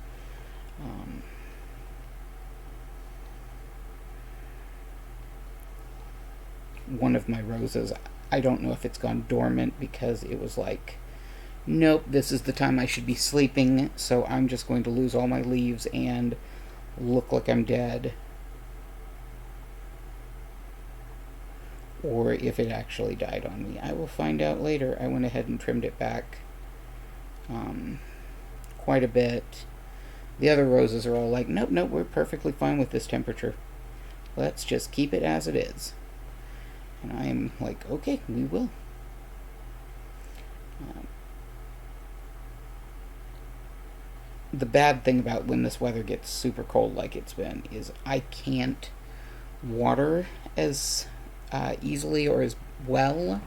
[SPEAKER 1] One of my roses, I don't know if it's gone dormant because it was like, nope, this is the time I should be sleeping, so I'm just going to lose all my leaves and look like I'm dead. Or if it actually died on me. I will find out later. I went ahead and trimmed it back quite a bit. The other roses are all like, nope, we're perfectly fine with this temperature. Let's just keep it as it is. And I am like, okay, we will. The bad thing about when this weather gets super cold like it's been is I can't water as easily or as well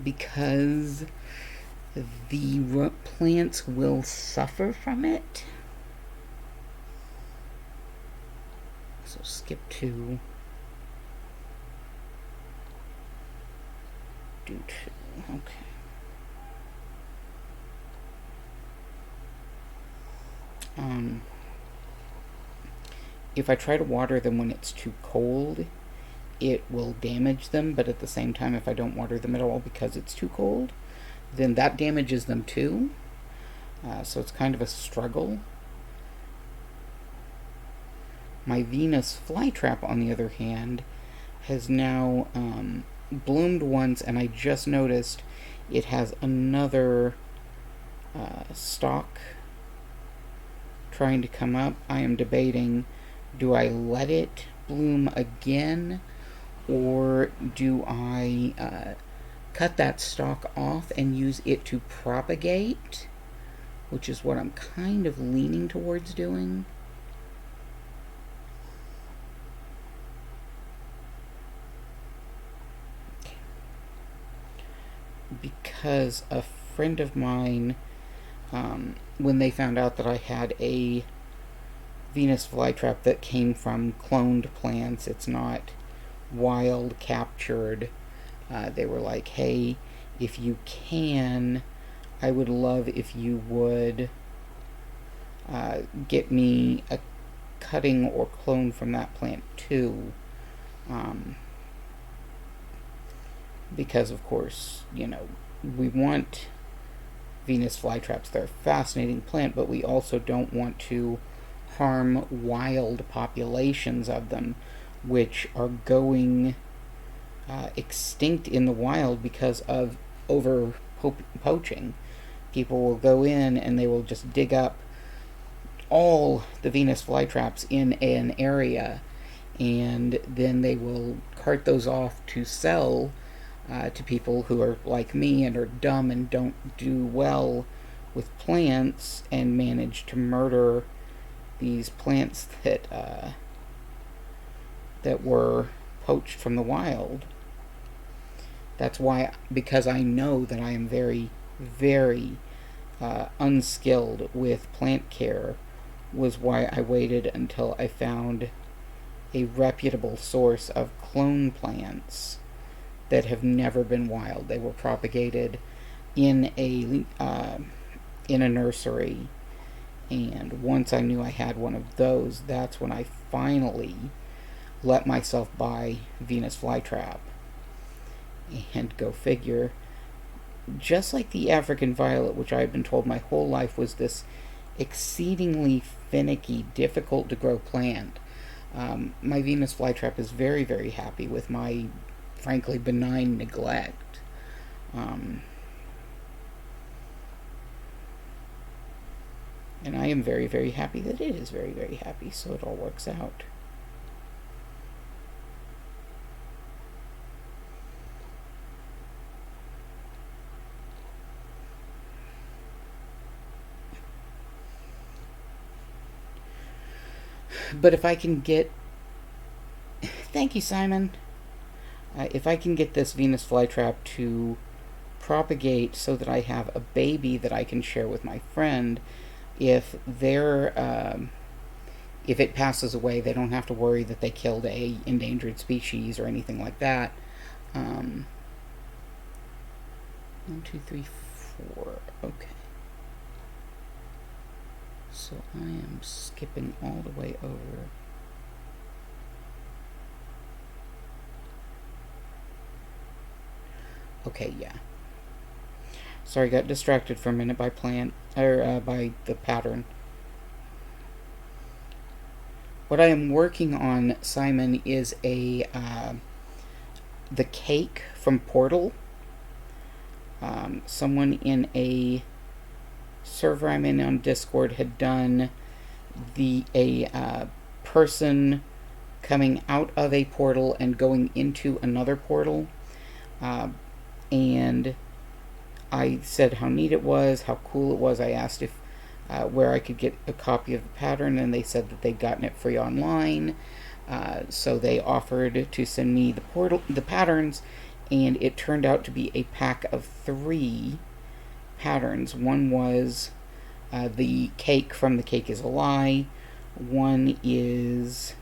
[SPEAKER 1] because the plants will suffer from it. So skip 2. Do 2. Okay. If I try to water them when it's too cold, it will damage them, but at the same time, if I don't water them at all because it's too cold, then that damages them too. So it's kind of a struggle. My Venus flytrap, on the other hand, has now bloomed once, and I just noticed it has another stalk trying to come up. I am debating, do I let it bloom again, or do I cut that stalk off and use it to propagate, which is what I'm kind of leaning towards doing. Because a friend of mine, when they found out that I had a Venus flytrap that came from cloned plants. It's not wild captured. They were like, hey, if you can, I would love if you would get me a cutting or clone from that plant too. Because, of course, we want Venus flytraps. They're a fascinating plant, but we also don't want to harm wild populations of them, which are going extinct in the wild because of over poaching. People will go in and they will just dig up all the Venus flytraps in an area, and then they will cart those off to sell to people who are like me and are dumb and don't do well with plants, and manage to murder these plants that were poached from the wild. That's why, because I know that I am very, very unskilled with plant care, was why I waited until I found a reputable source of clone plants that have never been wild. They were propagated in a nursery, and once I knew I had one of those, that's when I finally let myself buy Venus flytrap. And go figure, just like the African violet, which I've been told my whole life was this exceedingly finicky, difficult to grow plant, my Venus flytrap is very, very happy with my, frankly, benign neglect. And I am very, very happy that it is very, very happy, so it all works out. But if I can get... Thank you, Simon. If I can get this Venus flytrap to propagate so that I have a baby that I can share with my friend, if it passes away, they don't have to worry that they killed a endangered species or anything like that. 1, 2, 3, 4. Okay. So I am skipping all the way over. Okay, yeah. Sorry, got distracted for a minute by by the pattern. What I am working on, Simon, is the cake from Portal. Someone in a server I'm in on Discord had done a person coming out of a portal and going into another portal, and I said how neat it was, how cool it was. I asked if where I could get a copy of the pattern, and they said that they'd gotten it free online. So they offered to send me the patterns, and it turned out to be a pack of 3 patterns. One was the cake from The Cake is a Lie. One is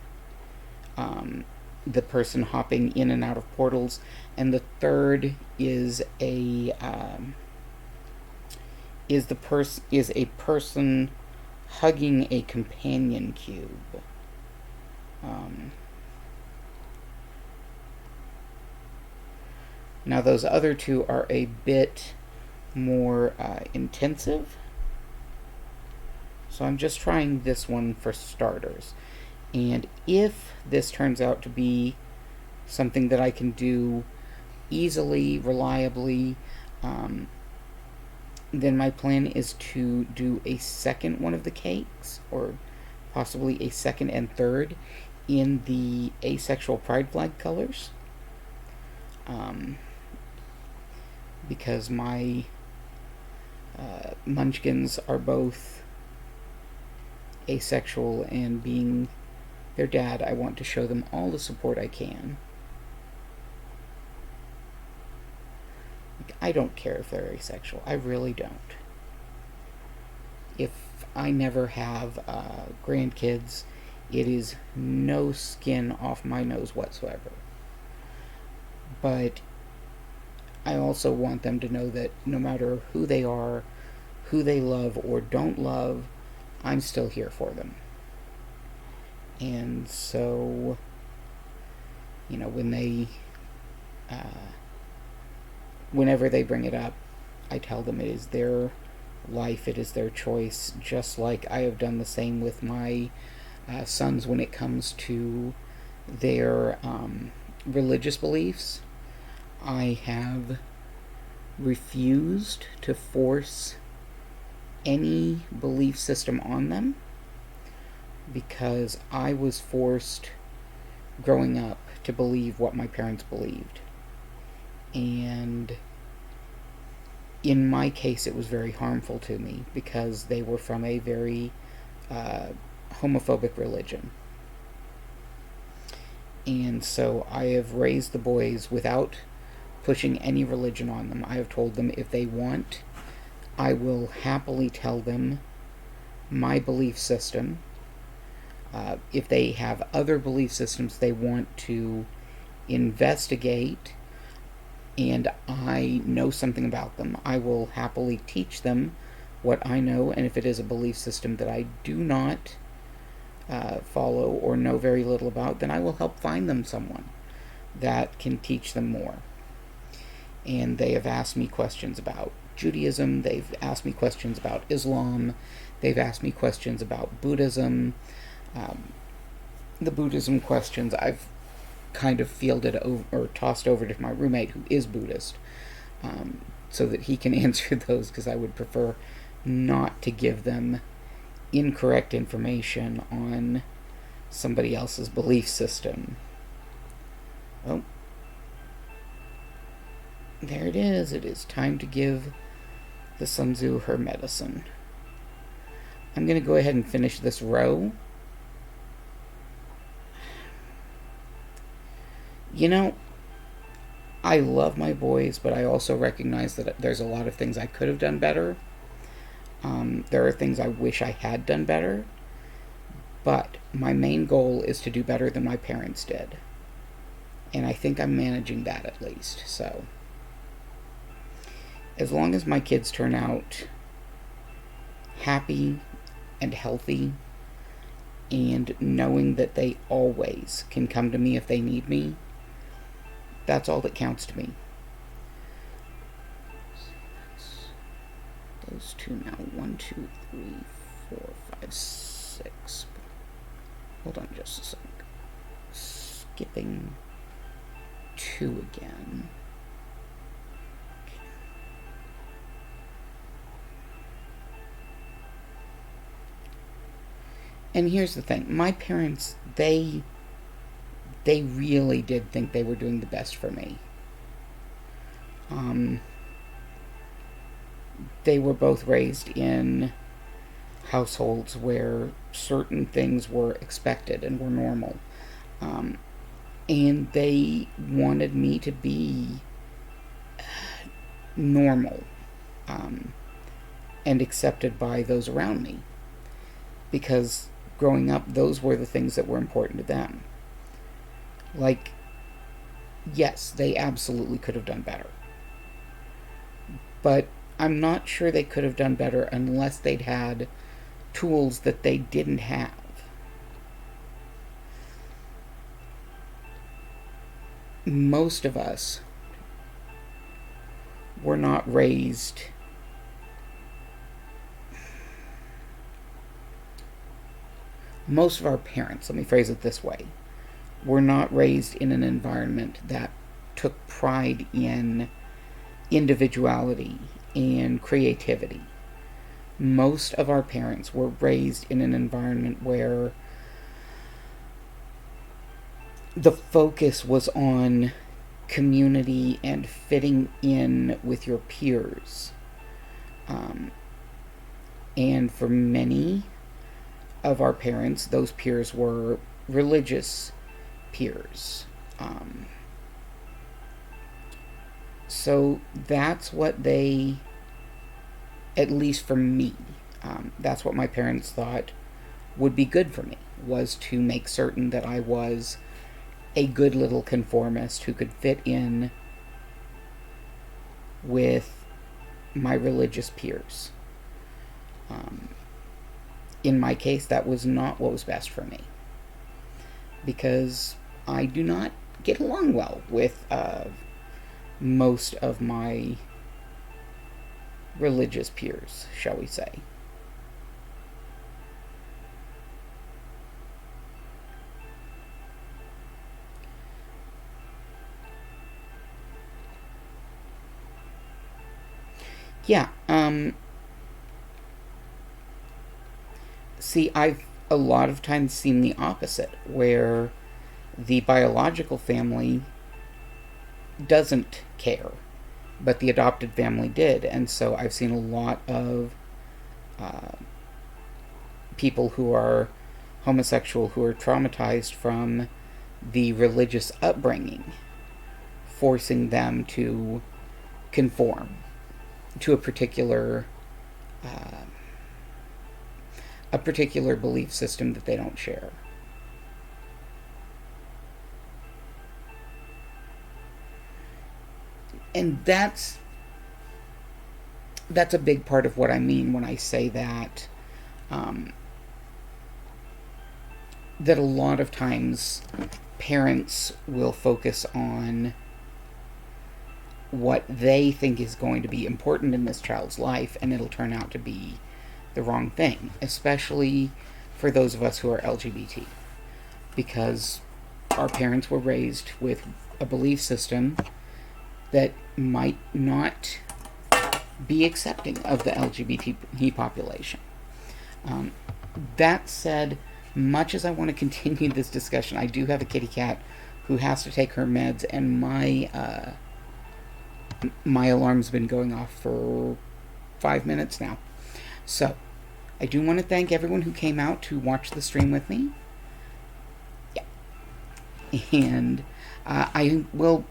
[SPEAKER 1] the person hopping in and out of portals, and the third is a person hugging a companion cube. Now those other 2 are a bit more intensive, so I'm just trying this one for starters. And if this turns out to be something that I can do easily, reliably, then my plan is to do a second one of the cakes, or possibly a second and third, in the asexual pride flag colors. Because my munchkins are both asexual, and being their dad, I want to show them all the support I can. I don't care if they're asexual. I really don't. if I never have grandkids, it is no skin off my nose whatsoever. But I also want them to know that no matter who they are, who they love or don't love, I'm still here for them. And so, when whenever they bring it up, I tell them it is their life, it is their choice, just like I have done the same with my sons when it comes to their religious beliefs. I have refused to force any belief system on them because I was forced growing up to believe what my parents believed. And in my case, it was very harmful to me because they were from a very homophobic religion. And so I have raised the boys without pushing any religion on them. I have told them if they want, I will happily tell them my belief system. If they have other belief systems they want to investigate and I know something about them, I will happily teach them what I know. And if it is a belief system that I do not follow or know very little about, then I will help find them someone that can teach them more. And they have asked me questions about Judaism, they've asked me questions about Islam, they've asked me questions about Buddhism. The Buddhism questions I've kind of fielded over, or tossed over to my roommate who is Buddhist, so that he can answer those, because I would prefer not to give them incorrect information on somebody else's belief system. Oh, there it is. It is time to give the Sun Tzu her medicine. I'm going to go ahead and finish this row. I love my boys, but I also recognize that there's a lot of things I could have done better. There are things I wish I had done better, but my main goal is to do better than my parents did. And I think I'm managing that at least. So, as long as my kids turn out happy and healthy, and knowing that they always can come to me if they need me, that's all that counts to me. Those two now. 1, 2, 3, 4, 5, 6. Hold on just a sec. Skipping 2 again. And here's the thing. My parents, they really did think they were doing the best for me. They were both raised in households where certain things were expected and were normal. And they wanted me to be normal and accepted by those around me. Because growing up, those were the things that were important to them. Like, yes, they absolutely could have done better. But I'm not sure they could have done better unless they'd had tools that they didn't have. Most of us were not raised most of our parents, let me phrase it this way, were not raised in an environment that took pride in individuality and creativity. Most of our parents were raised in an environment where the focus was on community and fitting in with your peers. And for many of our parents, those peers were religious peers. So that's what they, at least for me, That's what my parents thought would be good for me, was to make certain that I was a good little conformist who could fit in with my religious peers. In my case, that was not what was best for me, because I do not get along well with most of my religious peers, shall we say. Yeah, see, I've a lot of times seen the opposite, where the biological family doesn't care, but the adopted family did. And so I've seen a lot of uh, people who are homosexual who are traumatized from the religious upbringing, forcing them to conform to uh, a particular belief system that they don't share. And that's a big part of what I mean when I say that um, that a lot of times parents will focus on what they think is going to be important in this child's life, and it'll turn out to be the wrong thing, especially for those of us who are LGBT, because our parents were raised with a belief system that might not be accepting of the LGBT population. Um, that said, much as I want to continue this discussion, I do have a kitty cat who has to take her meds, and my alarm's been going off for 5 minutes now. So, I do want to thank everyone who came out to watch the stream with me. Yeah. And I will,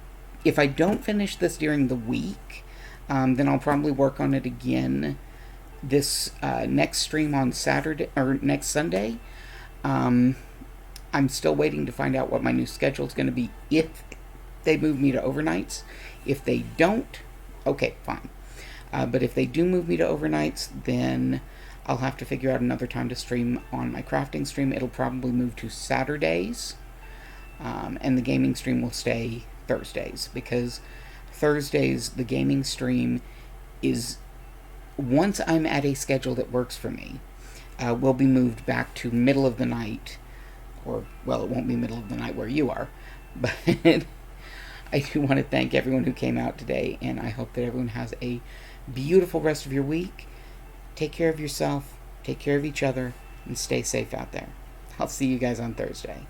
[SPEAKER 1] if I don't finish this during the week, then I'll probably work on it again this next stream on Saturday, or next Sunday. I'm still waiting to find out what my new schedule is going to be if they move me to overnights. If they don't, okay, fine. But if they do move me to overnights, then I'll have to figure out another time to stream on my crafting stream. It'll probably move to Saturdays, and the gaming stream will stay Thursdays, because Thursdays, the gaming stream is, once I'm at a schedule that works for me, will be moved back to middle of the night, or, well, it won't be middle of the night where you are, but I do want to thank everyone who came out today, and I hope that everyone has a beautiful rest of your week. Take care of yourself, take care of each other, and stay safe out there. I'll see you guys on Thursday.